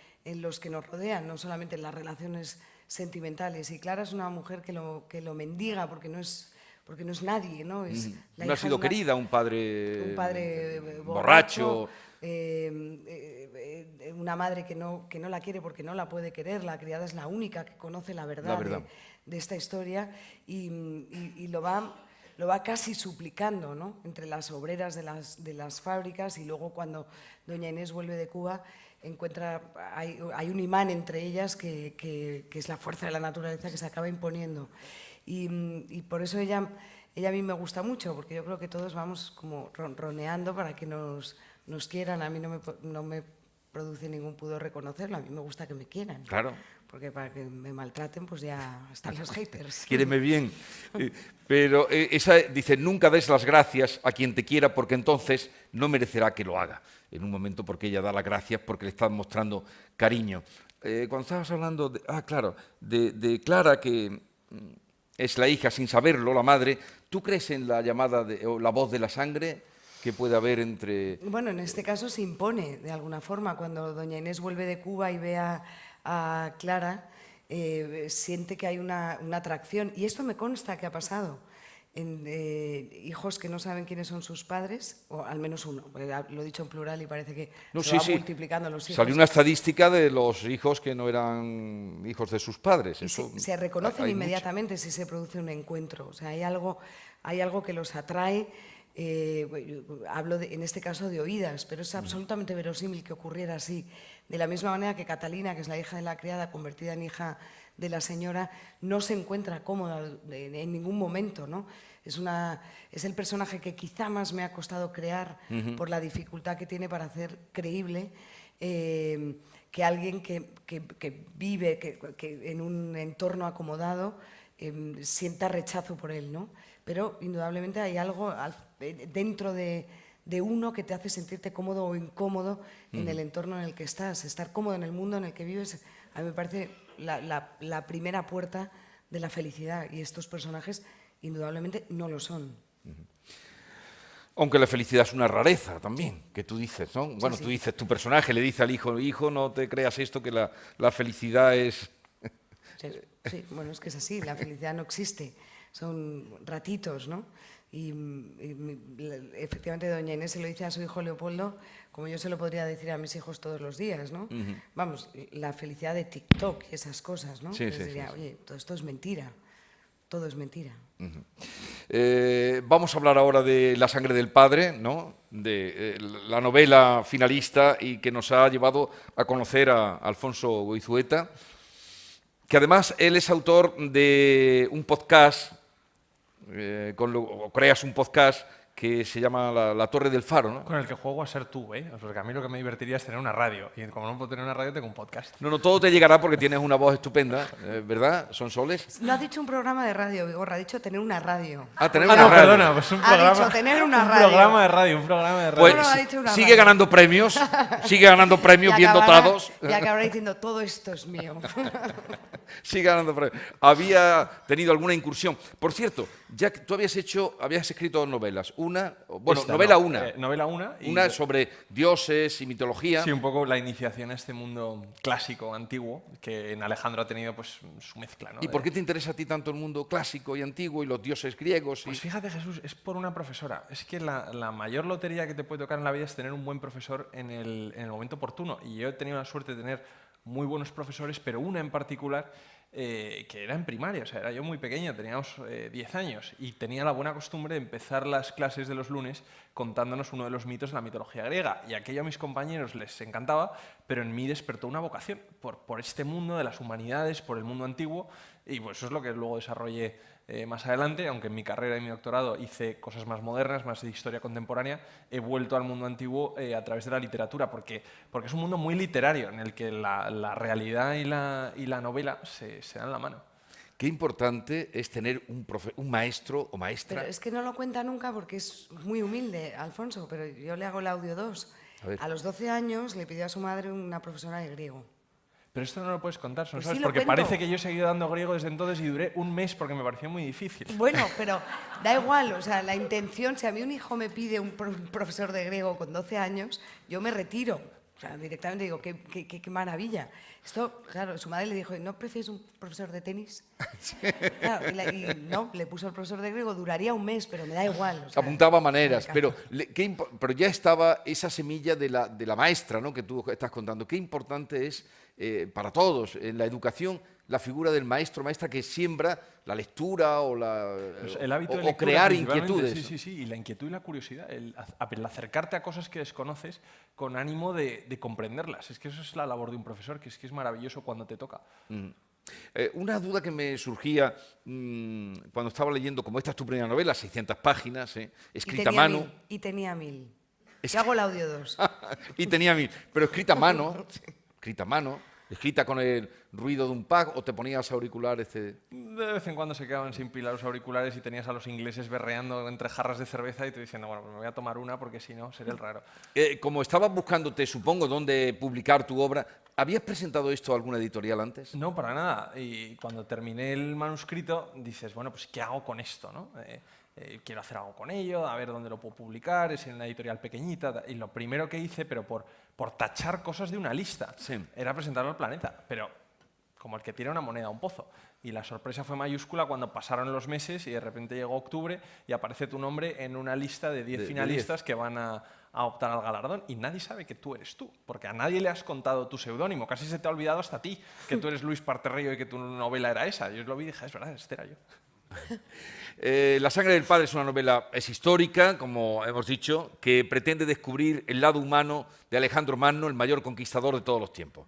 los que nos rodean, no solamente en las relaciones sentimentales. Y Clara es una mujer que lo mendiga porque no es nadie, ¿no? No ha sido querida, un padre borracho, una madre que no la quiere porque no la puede querer. La criada es la única que conoce la verdad. De esta historia y lo va casi suplicando, ¿no? Entre las obreras de las fábricas y luego cuando doña Inés vuelve de Cuba hay un imán entre ellas que es la fuerza de la naturaleza que se acaba imponiendo. Y por eso ella a mí me gusta mucho, porque yo creo que todos vamos como ronroneando para que nos quieran. A mí no me produce ningún pudor reconocerlo. A mí me gusta que me quieran. Claro. Porque para que me maltraten, pues ya están los haters. Quiéreme bien. Pero esa dice, nunca des las gracias a quien te quiera porque entonces no merecerá que lo haga. En un momento porque ella da las gracias porque le estás mostrando cariño. Cuando estabas hablando de Clara, que es la hija sin saberlo, la madre, ¿tú crees en la llamada o la voz de la sangre que puede haber entre...? Bueno, en este caso se impone de alguna forma. Cuando doña Inés vuelve de Cuba y ve a Clara, siente que hay una atracción. Y esto me consta que ha pasado en hijos que no saben quiénes son sus padres, o al menos uno, lo he dicho en plural y parece que se va multiplicando los hijos. Salió una estadística de los hijos que no eran hijos de sus padres. Eso, se reconocen inmediatamente si se produce un encuentro. O sea, hay algo que los atrae. Hablo en este caso de oídas, pero es absolutamente verosímil que ocurriera así. De la misma manera que Catalina, que es la hija de la criada, convertida en hija de la señora, no se encuentra cómoda en ningún momento, ¿no? Es el personaje que quizá más me ha costado crear por la dificultad que tiene para hacer creíble que alguien que vive en un entorno acomodado sienta rechazo por él, ¿no? Pero indudablemente hay algo dentro de uno que te hace sentirte cómodo o incómodo en el entorno en el que estás. Estar cómodo en el mundo en el que vives, a mí me parece la primera puerta de la felicidad, y estos personajes indudablemente no lo son. Aunque la felicidad es una rareza también, que tú dices, ¿no? Bueno, sí. Tú dices, tu personaje le dice al hijo, hijo, no te creas esto, que la felicidad es... Sí, bueno, es que es así, la felicidad no existe, son ratitos, ¿no? Y efectivamente doña Inés se lo dice a su hijo Leopoldo, como yo se lo podría decir a mis hijos todos los días, ¿no? Vamos, la felicidad de TikTok y esas cosas, ¿no? Sí, diría, oye, todo esto es mentira, todo es mentira. Vamos a hablar ahora de La sangre del padre, ¿no? De la novela finalista y que nos ha llevado a conocer a Alfonso Goizueta, que además él es autor de un podcast, creas un podcast que se llama La Torre del Faro, ¿no? Con el que juego a ser tú, ¿eh? Porque a mí lo que me divertiría es tener una radio. Y como no puedo tener una radio, tengo un podcast. No, todo te llegará porque tienes una voz estupenda, ¿verdad? Sonsoles. No ha dicho un programa de radio, Vigorra, ha dicho tener una radio. Tener Ah, una no, radio. perdona, pues un Ha programa. dicho tener una un radio. programa de radio, un programa de radio. Pues No, ha dicho una sigue radio. ganando premios, sigue ganando premios bien dotados. Y acabará diciendo, todo esto es mío. Sigue ganando premios. Había tenido alguna incursión. Por cierto, ya que tú habías escrito dos novelas. Novela una. Una sobre dioses y mitología. Sí, un poco la iniciación a este mundo clásico, antiguo, que en Alejandro ha tenido pues su mezcla, ¿no? ¿Y por qué te interesa a ti tanto el mundo clásico y antiguo y los dioses griegos? Pues fíjate, Jesús, es por una profesora. Es que la mayor lotería que te puede tocar en la vida es tener un buen profesor en el momento oportuno. Y yo he tenido la suerte de tener muy buenos profesores, pero una en particular que era en primaria, o sea, era yo muy pequeño, teníamos 10 años y tenía la buena costumbre de empezar las clases de los lunes contándonos uno de los mitos de la mitología griega, y aquello a mis compañeros les encantaba, pero en mí despertó una vocación por este mundo de las humanidades, por el mundo antiguo, y pues eso es lo que luego desarrollé más adelante, aunque en mi carrera y mi doctorado hice cosas más modernas, más de historia contemporánea, he vuelto al mundo antiguo a través de la literatura, porque es un mundo muy literario en el que la realidad y la novela se dan la mano. Qué importante es tener un maestro o maestra. Pero es que no lo cuenta nunca porque es muy humilde, Alfonso, pero yo le hago el audio 2. A los 12 años le pidió a su madre una profesora de griego. Pero esto no lo puedes contar, ¿no? Pues ¿Sabes? sí lo Porque cuento. parece que yo he seguido dando griego desde entonces y duré un mes porque me pareció muy difícil. Bueno, pero da igual, o sea, la intención, si a mí un hijo me pide un profesor de griego con 12 años, yo me retiro. O sea, directamente digo, qué maravilla. Esto, claro, su madre le dijo, ¿no prefieres un profesor de tenis? Sí. Claro, y no, le puso el profesor de griego, duraría un mes, pero me da igual. O sea, apuntaba maneras, pero ya estaba esa semilla de la maestra, ¿no?, que tú estás contando. Qué importante es para todos en la educación la figura del maestro, maestra que siembra la lectura o Pues el hábito de o lectura, crear principalmente. inquietudes. Sí, y la inquietud y la curiosidad, el acercarte a cosas que desconoces con ánimo de comprenderlas. Es que eso es la labor de un profesor, que es maravilloso cuando te toca. Una duda que me surgía cuando estaba leyendo, como esta es tu primera novela, 600 páginas, escrita a mano. Y tenía 1000. Y hago el audio 2. Y tenía 1000, pero escrita a mano, escrita con el ruido de un pag, o te ponías auriculares. De vez en cuando se quedaban sin pila los auriculares y tenías a los ingleses berreando entre jarras de cerveza y te diciendo, bueno, pues me voy a tomar una porque si no, seré el raro. Como estabas buscándote, supongo, dónde publicar tu obra, ¿habías presentado esto a alguna editorial antes? No, para nada. Y cuando terminé el manuscrito, dices, bueno, pues ¿qué hago con esto, no? Quiero hacer algo con ello, a ver dónde lo puedo publicar, es en una editorial pequeñita. Y lo primero que hice, pero por tachar cosas de una lista, Sí. era presentarlo al Planeta, pero como el que tira una moneda a un pozo. Y la sorpresa fue mayúscula cuando pasaron los meses y de repente llegó octubre y aparece tu nombre en una lista de 10 finalistas que van a optar al galardón. Y nadie sabe que tú eres tú, porque a nadie le has contado tu seudónimo. Casi se te ha olvidado hasta a ti que tú eres Luis Parterrillo y que tu novela era esa. Yo lo vi y dije, es verdad, este era yo. La sangre del padre es una novela, es histórica, como hemos dicho, que pretende descubrir el lado humano de Alejandro Magno, el mayor conquistador de todos los tiempos.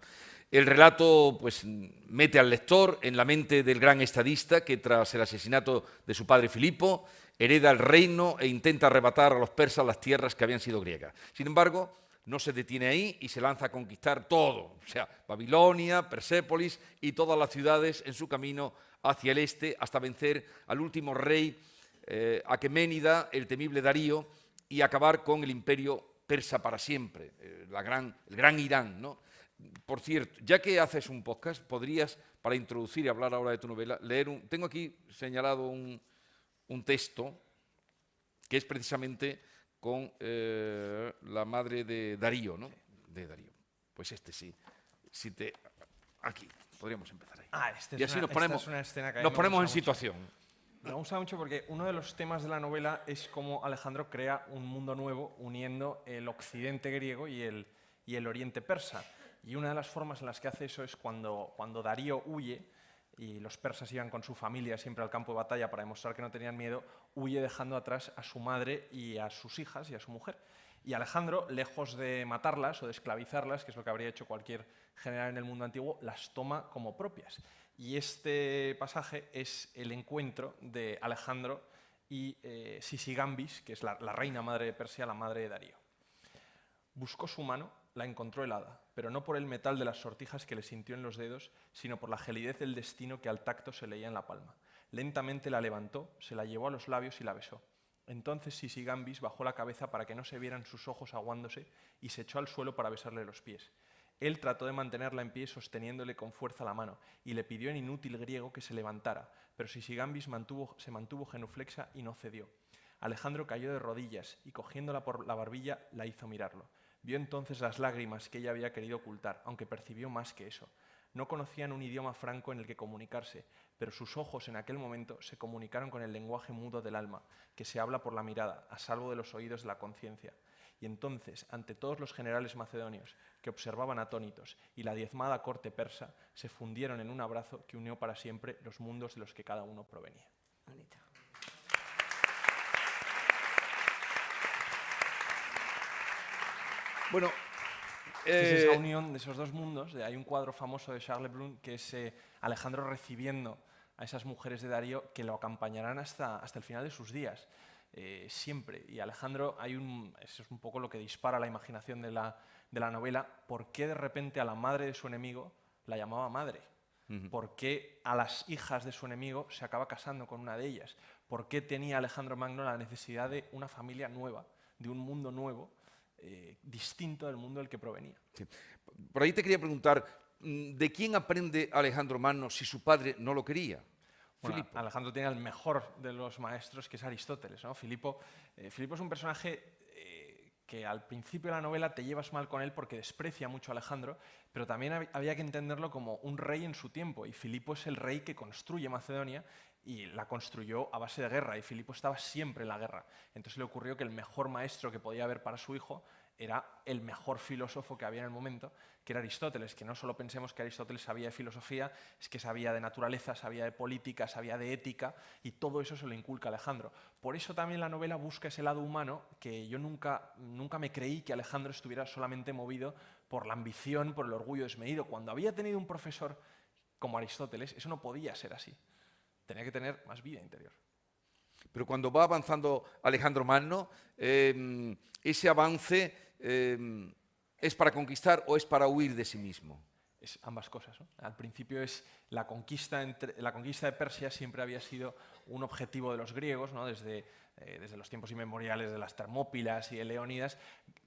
El relato pues, mete al lector en la mente del gran estadista que tras el asesinato de su padre Filipo hereda el reino e intenta arrebatar a los persas las tierras que habían sido griegas. Sin embargo, no se detiene ahí y se lanza a conquistar todo, o sea, Babilonia, Persépolis y todas las ciudades en su camino hacia el este hasta vencer al último rey Aqueménida, el temible Darío, y acabar con el imperio persa para siempre, el gran Irán, ¿no? Por cierto, ya que haces un podcast, podrías, para introducir y hablar ahora de tu novela, leer tengo aquí señalado un texto que es precisamente con la madre de Darío, ¿no? De Darío. Pues este sí. Aquí, podríamos empezar ahí. Esta Y así nos ponemos una escena que a mí en me gusta mucho. situación. Me gusta mucho porque uno de los temas de la novela es cómo Alejandro crea un mundo nuevo uniendo el occidente griego y el oriente persa. Y una de las formas en las que hace eso es cuando Darío huye, y los persas iban con su familia siempre al campo de batalla para demostrar que no tenían miedo, huye dejando atrás a su madre y a sus hijas y a su mujer. Y Alejandro, lejos de matarlas o de esclavizarlas, que es lo que habría hecho cualquier general en el mundo antiguo, las toma como propias. Y este pasaje es el encuentro de Alejandro y Sisigambis, que es la reina madre de Persia, la madre de Darío. Buscó su mano, la encontró helada, pero no por el metal de las sortijas que le sintió en los dedos, sino por la gelidez del destino que al tacto se leía en la palma. Lentamente la levantó, se la llevó a los labios y la besó. Entonces Sisigambis bajó la cabeza para que no se vieran sus ojos aguándose y se echó al suelo para besarle los pies. Él trató de mantenerla en pie sosteniéndole con fuerza la mano y le pidió en inútil griego que se levantara, pero Sisigambis se mantuvo genuflexa y no cedió. Alejandro cayó de rodillas y cogiéndola por la barbilla la hizo mirarlo. Vio entonces las lágrimas que ella había querido ocultar, aunque percibió más que eso. No conocían un idioma franco en el que comunicarse, pero sus ojos en aquel momento se comunicaron con el lenguaje mudo del alma, que se habla por la mirada, a salvo de los oídos de la conciencia. Y entonces, ante todos los generales macedonios, que observaban atónitos, y la diezmada corte persa, se fundieron en un abrazo que unió para siempre los mundos de los que cada uno provenía. Bonito. Bueno, Es esa unión de esos dos mundos. Hay un cuadro famoso de Charles Le Brun que es Alejandro recibiendo a esas mujeres de Darío que lo acompañarán hasta el final de sus días, siempre. Y Alejandro, eso es un poco lo que dispara la imaginación de la novela. ¿Por qué de repente a la madre de su enemigo la llamaba madre? ¿Por qué a las hijas de su enemigo se acaba casando con una de ellas? ¿Por qué tenía Alejandro Magno la necesidad de una familia nueva, de un mundo nuevo, distinto del mundo del que provenía? Sí. Por ahí te quería preguntar, ¿de quién aprende Alejandro Magno si su padre no lo quería? Bueno, Filipo. Alejandro tiene el mejor de los maestros, que es Aristóteles, ¿no? Filipo es un personaje que al principio de la novela te llevas mal con él porque desprecia mucho a Alejandro, pero también había que entenderlo como un rey en su tiempo, y Filipo es el rey que construye Macedonia y la construyó a base de guerra, y Filipo estaba siempre en la guerra. Entonces le ocurrió que el mejor maestro que podía haber para su hijo era el mejor filósofo que había en el momento, que era Aristóteles, que no solo pensemos que Aristóteles sabía de filosofía, es que sabía de naturaleza, sabía de política, sabía de ética, y todo eso se lo inculca Alejandro. Por eso también la novela busca ese lado humano que yo nunca me creí que Alejandro estuviera solamente movido por la ambición, por el orgullo desmedido. Cuando había tenido un profesor como Aristóteles, eso no podía ser así. Tenía que tener más vida interior. Pero cuando va avanzando Alejandro Magno, ese avance ¿es para conquistar o es para huir de sí mismo? Es ambas cosas, ¿no? Al principio es la conquista de Persia siempre había sido un objetivo de los griegos, ¿no? Desde los tiempos inmemoriales de las Termópilas y de Leónidas,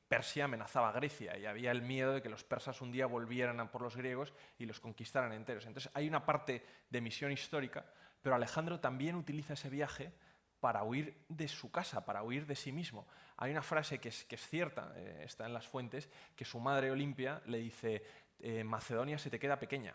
Persia amenazaba a Grecia y había el miedo de que los persas un día volvieran a por los griegos y los conquistaran enteros. Entonces hay una parte de misión histórica, pero Alejandro también utiliza ese viaje para huir de su casa, para huir de sí mismo. Hay una frase que es cierta, está en las fuentes, que su madre Olimpia le dice: Macedonia se te queda pequeña.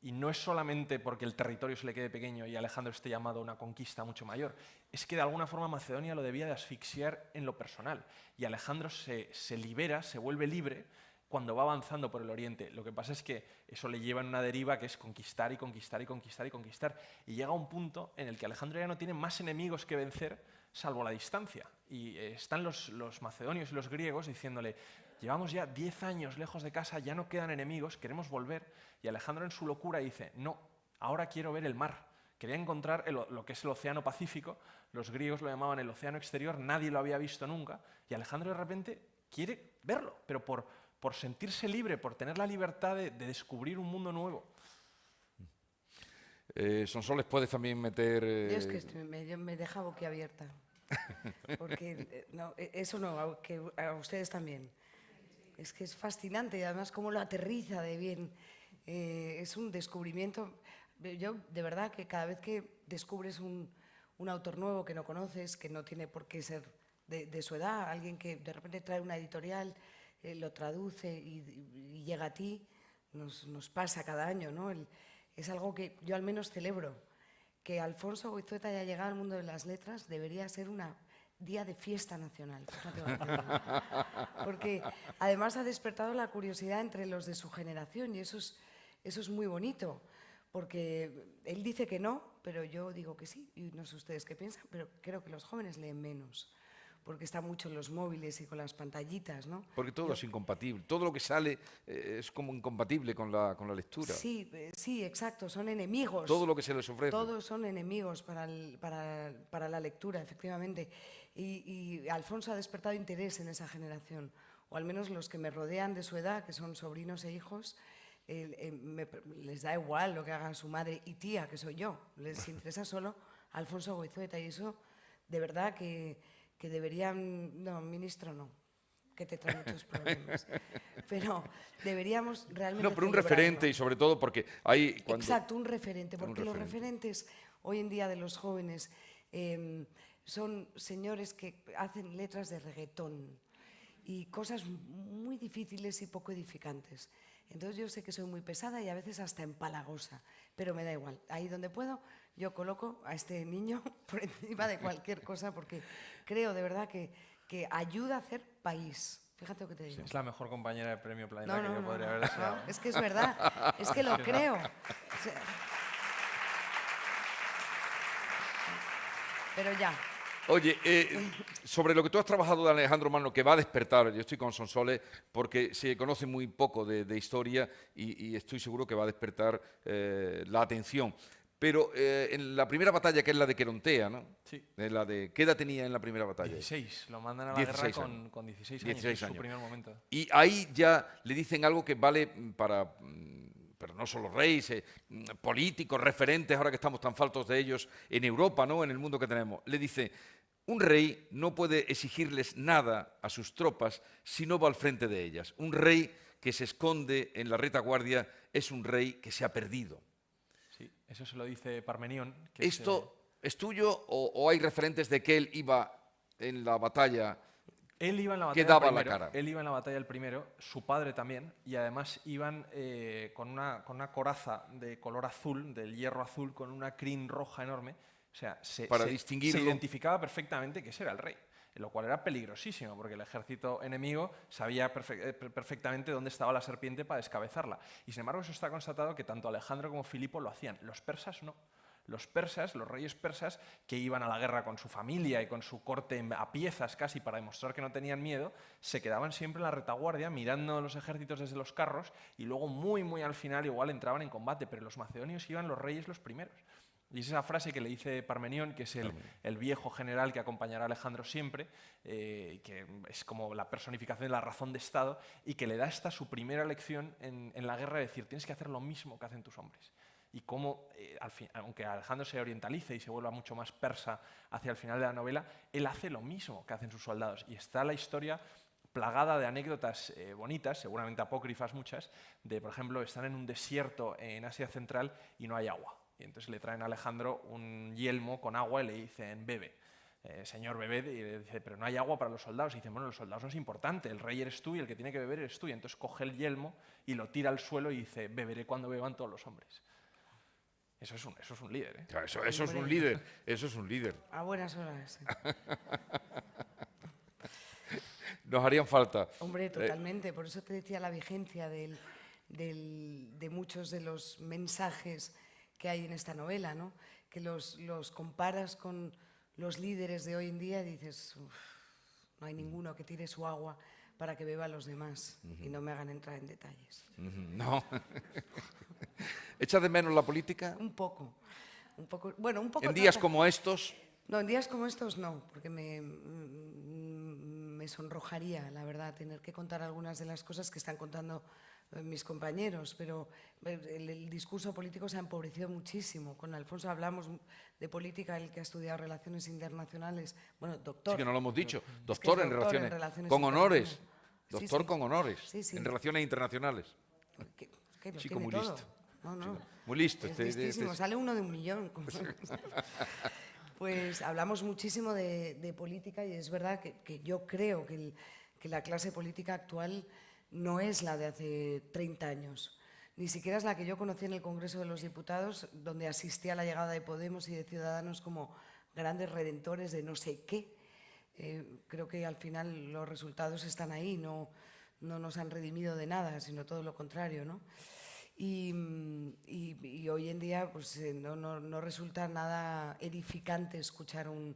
Y no es solamente porque el territorio se le quede pequeño y Alejandro esté llamado a una conquista mucho mayor, es que de alguna forma Macedonia lo debía de asfixiar en lo personal. Y Alejandro se libera, se vuelve libre cuando va avanzando por el oriente. Lo que pasa es que eso le lleva en una deriva que es conquistar y conquistar y conquistar y conquistar. Y llega a un punto en el que Alejandro ya no tiene más enemigos que vencer salvo la distancia. Y están los macedonios y los griegos diciéndole: llevamos ya 10 años lejos de casa, ya no quedan enemigos, queremos volver. Y Alejandro en su locura dice: no, ahora quiero ver el mar. Quería encontrar lo que es el Océano Pacífico. Los griegos lo llamaban el Océano Exterior, nadie lo había visto nunca. Y Alejandro de repente quiere verlo, pero por sentirse libre, por tener la libertad de descubrir un mundo nuevo. Sonsoles, puedes también meter... Yo es que me deja boquiabierta. Porque eso no, que a ustedes también. Es que es fascinante y además cómo lo aterriza de bien. Es un descubrimiento. Yo, de verdad, que cada vez que descubres un autor nuevo que no conoces, que no tiene por qué ser de su edad, alguien que de repente trae una editorial, lo traduce y llega a ti, nos pasa cada año, ¿no? Es algo que yo al menos celebro. Que Alfonso Goizueta haya llegado al mundo de las letras debería ser un día de fiesta nacional. Porque además ha despertado la curiosidad entre los de su generación y eso es muy bonito. Porque él dice que no, pero yo digo que sí. Y no sé ustedes qué piensan, pero creo que los jóvenes leen menos. Porque está mucho en los móviles y con las pantallitas, ¿no? Porque todo es incompatible. Todo lo que sale es como incompatible con la lectura. Sí, sí, exacto. Son enemigos. Todo lo que se les ofrece. Todos son enemigos para la lectura, efectivamente. Y Alfonso ha despertado interés en esa generación. O al menos los que me rodean de su edad, que son sobrinos e hijos, les da igual lo que haga su madre y tía, que soy yo. Les interesa solo Alfonso Goizueta. Y eso, de verdad, que deberían... No, ministro, no, que te trae muchos problemas. Pero deberíamos realmente... No, pero un referente y sobre todo porque hay... Exacto, un referente, porque los referentes hoy en día de los jóvenes son señores que hacen letras de reggaetón y cosas muy difíciles y poco edificantes. Entonces yo sé que soy muy pesada y a veces hasta empalagosa, pero me da igual. Ahí donde puedo yo coloco a este niño por encima de cualquier cosa porque creo de verdad que ayuda a hacer país. Fíjate lo que te digo. Es la mejor compañera de Premio Planeta que yo podría haber deseado. Es que es verdad, es que lo creo. Pero ya. Oye, sobre lo que tú has trabajado de Alejandro Magno, que va a despertar, yo estoy con Sonsoles porque se conoce muy poco de historia y estoy seguro que va a despertar la atención. Pero en la primera batalla, que es la de Querontea, ¿no? Sí. La de, ¿qué edad tenía en la primera batalla? 16, lo mandan a la guerra con 16 años, 16 es su primer momento. Y ahí ya le dicen algo que vale para... pero no solo reyes, políticos, referentes, ahora que estamos tan faltos de ellos en Europa, ¿no? En el mundo que tenemos. Le dice, un rey no puede exigirles nada a sus tropas si no va al frente de ellas. Un rey que se esconde en la retaguardia es un rey que se ha perdido. Sí, eso se lo dice Parmenión. ¿Esto es tuyo o hay referentes de que él iba en la batalla? Él iba en la batalla daba la cara. Él iba en la batalla el primero, su padre también, y además iban con una coraza de color azul, del hierro azul, con una crin roja enorme. O sea, se identificaba perfectamente que ese era el rey, lo cual era peligrosísimo, porque el ejército enemigo sabía perfectamente dónde estaba la serpiente para descabezarla. Y sin embargo, eso está constatado que tanto Alejandro como Filipo lo hacían. Los persas no. Los persas, los reyes persas, que iban a la guerra con su familia y con su corte a piezas casi para demostrar que no tenían miedo, se quedaban siempre en la retaguardia mirando los ejércitos desde los carros y luego muy al final igual entraban en combate, pero los macedonios iban los reyes los primeros. Y es esa frase que le dice Parmenión, que es el viejo general que acompañará a Alejandro siempre, que es como la personificación de la razón de Estado, y que le da esta su primera lección en la guerra, de decir, tienes que hacer lo mismo que hacen tus hombres. Y cómo, aunque Alejandro se orientalice y se vuelva mucho más persa hacia el final de la novela, él hace lo mismo que hacen sus soldados. Y está la historia plagada de anécdotas bonitas, seguramente apócrifas muchas, de, por ejemplo, están en un desierto en Asia Central y no hay agua. Y entonces le traen a Alejandro un yelmo con agua y le dicen, bebe. Señor, bebed, y le dice, pero no hay agua para los soldados. Y dice, bueno, los soldados no es importante, el rey eres tú y el que tiene que beber eres tú. Y entonces coge el yelmo y lo tira al suelo y dice, beberé cuando beban todos los hombres. Eso es un líder, ¿eh? Claro, eso es un líder, eso es un líder. A buenas horas. Nos harían falta. Hombre, totalmente. Por eso te decía la vigencia de muchos de los mensajes que hay en esta novela, ¿no? Que los comparas con los líderes de hoy en día y dices, no hay ninguno que tire su agua para que beba a los demás y no me hagan entrar en detalles. No. ¿Echas de menos la política? Un poco. Bueno, un poco. En días como estos. No, en días como estos no, porque me sonrojaría, la verdad, tener que contar algunas de las cosas que están contando mis compañeros, pero el discurso político se ha empobrecido muchísimo. Con Alfonso hablamos de política, el que ha estudiado relaciones internacionales, bueno, doctor. Sí, que no lo hemos dicho. Es Doctor, que es en doctor relaciones, con honores. internacionales. Doctor Sí. con honores. Sí. En relaciones internacionales. Que lo Chico tiene muy todo. listo. No. Muy listo. Es listísimo, sale uno de 1 millón. Pues hablamos muchísimo de política y es verdad que yo creo que la clase política actual no es la de hace 30 años. Ni siquiera es la que yo conocí en el Congreso de los Diputados, donde asistí a la llegada de Podemos y de Ciudadanos como grandes redentores de no sé qué. Creo que al final los resultados están ahí, no nos han redimido de nada, sino todo lo contrario, ¿no? Y hoy en día pues, no resulta nada edificante escuchar un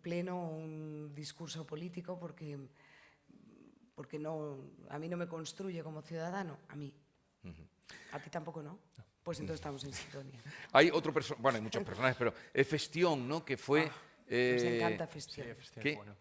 pleno o un discurso político porque a mí no me construye como ciudadano, a mí. A ti tampoco, ¿no? Pues entonces estamos en sintonía. Hay otro personaje, bueno, hay muchos personajes, pero Hefestión, ¿no? Que fue... Nos encanta Hefestión. Sí, Hefestión ¿Qué? es bueno.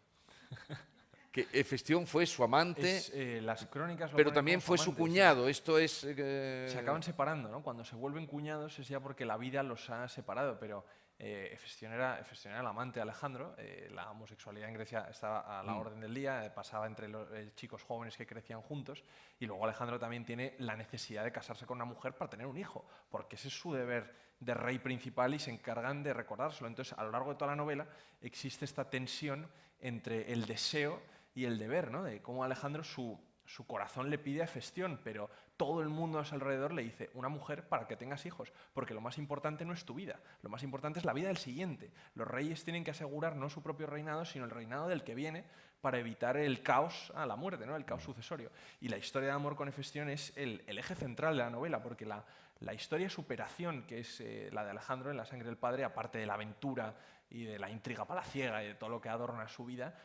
Que Hefestión fue su amante, Las crónicas lo pero ponen también como fue su amantes, cuñado. Esto es... Se acaban separando, ¿no? Cuando se vuelven cuñados es ya porque la vida los ha separado, pero Hefestión era el amante de Alejandro. La homosexualidad en Grecia estaba a la orden del día, pasaba entre los chicos jóvenes que crecían juntos, y luego Alejandro también tiene la necesidad de casarse con una mujer para tener un hijo, porque ese es su deber de rey principal y se encargan de recordárselo. Entonces, a lo largo de toda la novela existe esta tensión entre el deseo y el deber, ¿no? De cómo Alejandro su corazón le pide a Hefestión, pero todo el mundo a su alrededor le dice, una mujer para que tengas hijos, porque lo más importante no es tu vida, lo más importante es la vida del siguiente. Los reyes tienen que asegurar no su propio reinado, sino el reinado del que viene, para evitar el caos a la muerte, ¿no? El caos sucesorio. Y la historia de amor con Hefestión es el eje central de la novela, porque la historia de superación, que es la de Alejandro en La sangre del padre, aparte de la aventura y de la intriga palaciega y de todo lo que adorna su vida,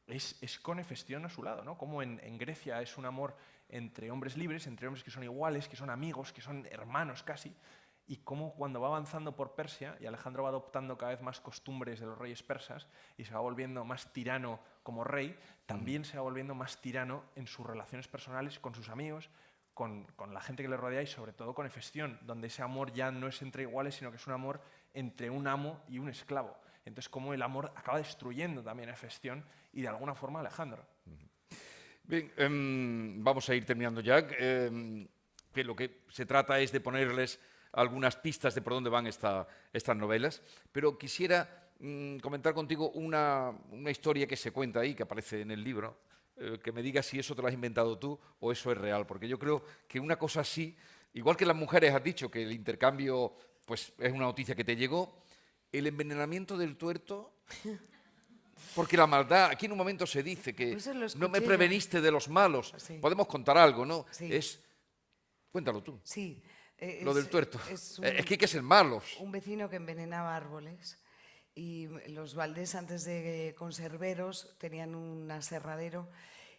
es con Hefestión a su lado, ¿no? Como en Grecia es un amor entre hombres libres, entre hombres que son iguales, que son amigos, que son hermanos casi, y cómo cuando va avanzando por Persia y Alejandro va adoptando cada vez más costumbres de los reyes persas y se va volviendo más tirano como rey, también se va volviendo más tirano en sus relaciones personales con sus amigos, con la gente que le rodea y sobre todo con Hefestión, donde ese amor ya no es entre iguales, sino que es un amor entre un amo y un esclavo. Entonces, cómo el amor acaba destruyendo también a Hefestión y de alguna forma a Alejandro. Bien, vamos a ir terminando ya. Que lo que se trata es de ponerles algunas pistas de por dónde van estas novelas, pero quisiera comentar contigo una historia que se cuenta ahí, que aparece en el libro, que me digas si eso te lo has inventado tú o eso es real, porque yo creo que una cosa así, igual que las mujeres has dicho que el intercambio pues, es una noticia que te llegó, el envenenamiento del tuerto, porque la maldad, aquí en un momento se dice que Pues no me preveniste de los malos, Sí. podemos contar algo, ¿no? Sí. Cuéntalo tú. Sí. Lo del tuerto. Es Es que hay que ser malos. un vecino que envenenaba árboles y los Valdés, antes de conserveros, tenían un aserradero,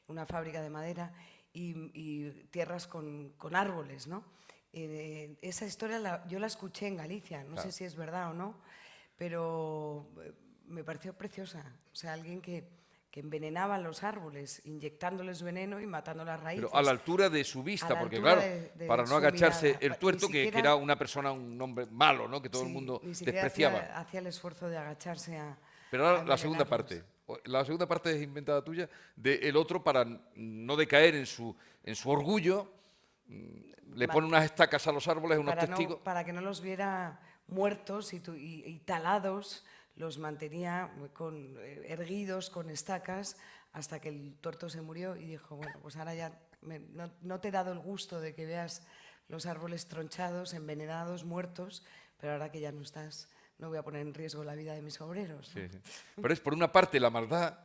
una fábrica de madera y tierras con árboles, ¿no? Esa historia yo la escuché en Galicia, no Claro. sé si es verdad o no, pero me pareció preciosa. O sea, alguien que envenenaba los árboles, inyectándoles veneno y matando las raíces. Pero a la altura de su A vista, la porque altura claro, de para no su agacharse mirada. el tuerto, Ni que siquiera- era una persona, un hombre malo, ¿no? Que todo el Sí, mundo ni siquiera despreciaba. hacía el esfuerzo de agacharse a... Pero ahora a la segunda envenenarlos. parte. La segunda parte es inventada tuya, del otro para no decaer en su orgullo, le pone unas estacas a los árboles, unos testigos. Para que no los viera muertos y talados, los mantenía erguidos con estacas hasta que el tuerto se murió y dijo, bueno, pues ahora ya no te he dado el gusto de que veas los árboles tronchados, envenenados, muertos, pero ahora que ya no estás, no voy a poner en riesgo la vida de mis obreros. ¿no? Sí, sí. Pero es por una parte la maldad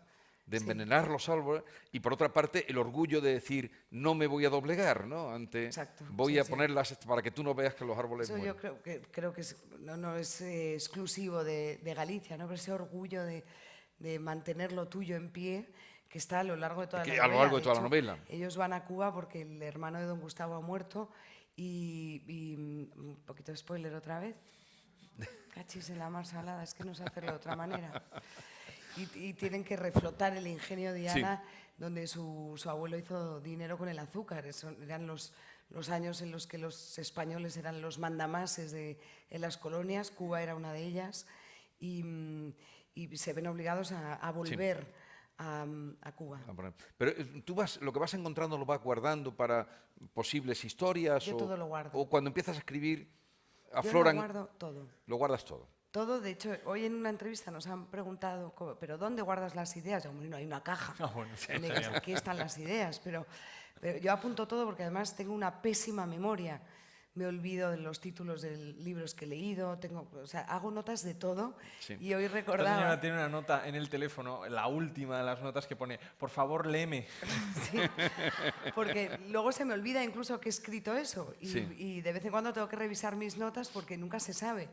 de envenenar los árboles y por otra parte el orgullo de decir no me voy a doblegar, ¿no? Exacto, Voy sí, a sí. ponerlas para que tú no veas que los árboles Eso yo mueren. creo que no es exclusivo de Galicia, ¿no? Pero ese orgullo de mantener lo tuyo en pie, que está a lo largo de toda Que la a novela. lo largo de toda la hecho, novela. Ellos van a Cuba porque el hermano de don Gustavo ha muerto y un poquito de spoiler otra vez. Cachis en la mar salada, es que no sé hacerlo de otra manera. Y tienen que reflotar el ingenio de Ana, donde su abuelo hizo dinero con el azúcar. Eran los años en los que los españoles eran los mandamases en las colonias, Cuba era una de ellas, y se ven obligados a volver a Cuba. Pero tú lo que vas encontrando lo vas guardando para posibles historias. Yo todo lo guardo. O cuando empiezas a escribir Yo lo afloran. guardo todo. Lo guardas todo. Todo, de hecho, hoy en una entrevista nos han preguntado, ¿pero dónde guardas las ideas? Yo, no hay una caja. Bueno, sí, donde digas, aquí están las ideas, pero yo apunto todo porque además tengo una pésima memoria. Me olvido de los títulos de libros que he leído, o sea, hago notas de todo Sí. y hoy Esta recordaba... señora tiene una nota en el teléfono, la última de las notas que pone, por favor, léeme. Sí, porque luego se me olvida incluso que he escrito eso Sí. y de vez en cuando tengo que revisar mis notas porque nunca se sabe.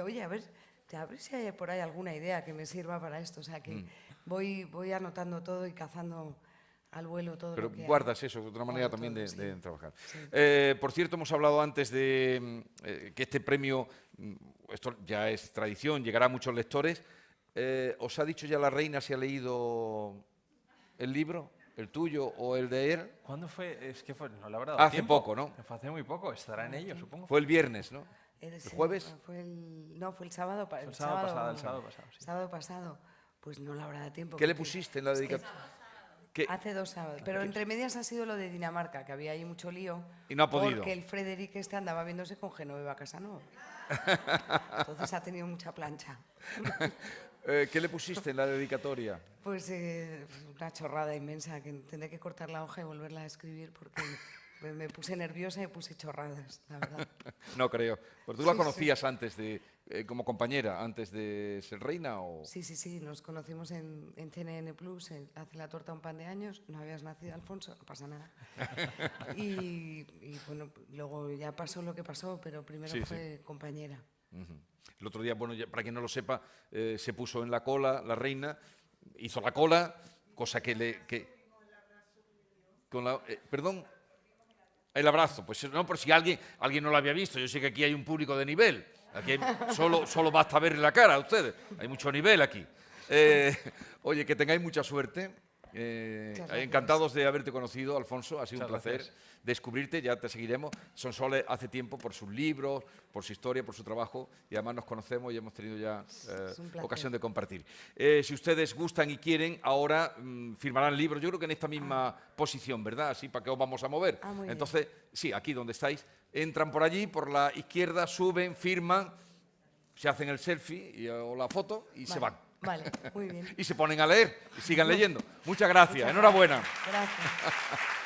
Oye, a ver si hay por ahí alguna idea que me sirva para esto. O sea, que voy anotando todo y cazando al vuelo todo Pero lo que guardas eso, de otra manera Guardo también todo, de sí. trabajar. Sí. Por cierto, hemos hablado antes de que este premio, esto ya es tradición, llegará a muchos lectores. ¿Os ha dicho ya la reina si ha leído el libro, el tuyo o el de él? ¿Cuándo fue? Es que fue, no le habrá dado Hace tiempo. poco, ¿no? Fue hace muy poco, estará en ello, supongo. Fue el viernes, ¿no? ¿El Sí, jueves? No, fue el sábado. el sábado pasado, el sábado pasado, sí. Sábado pasado. Pues no le habrá dado tiempo. ¿Qué le porque pusiste en la es que dedicatoria? ¿Qué? Hace 2 sábados. Pero entre medias ha sido lo de Dinamarca, que había ahí mucho lío. Y no ha podido. Porque el Frederick andaba viéndose con Genoveva Casanova. Entonces ha tenido mucha plancha. ¿Qué le pusiste en la dedicatoria? Pues una chorrada inmensa, que tendré que cortar la hoja y volverla a escribir porque me puse nerviosa y puse chorradas, la verdad. No creo. ¿Pero tú la Sí, conocías antes como compañera, antes de ser reina? O... Sí, nos conocimos en CNN Plus, hace la torta un pan de años, no habías nacido, Alfonso, no pasa nada. Y bueno, luego ya pasó lo que pasó, pero primero Sí, fue compañera. Ujú. El otro día, bueno, para quien no lo sepa, se puso en la cola, la reina, hizo la cola, cosa perdón, el abrazo. Pues no, por si alguien no lo había visto, yo sé que aquí hay un público de nivel, aquí solo basta ver la cara a ustedes, hay mucho nivel aquí. Oye, que tengáis mucha suerte. Encantados de haberte conocido, Alfonso, ha sido un Muchas placer gracias. descubrirte, ya te seguiremos. Sonsole hace tiempo por sus libros, por su historia, por su trabajo, y además nos conocemos y hemos tenido ya un placer. ocasión de compartir. Si ustedes gustan y quieren, ahora firmarán libros, yo creo que en esta misma posición, ¿verdad? Así para que os vamos a mover. Muy bien. Entonces, sí, aquí donde estáis, entran por allí, por la izquierda, suben, firman, se hacen el selfie o la foto y se van. Vale, muy bien. Y se ponen a leer y sigan leyendo. Muchas gracias. Enhorabuena. Gracias.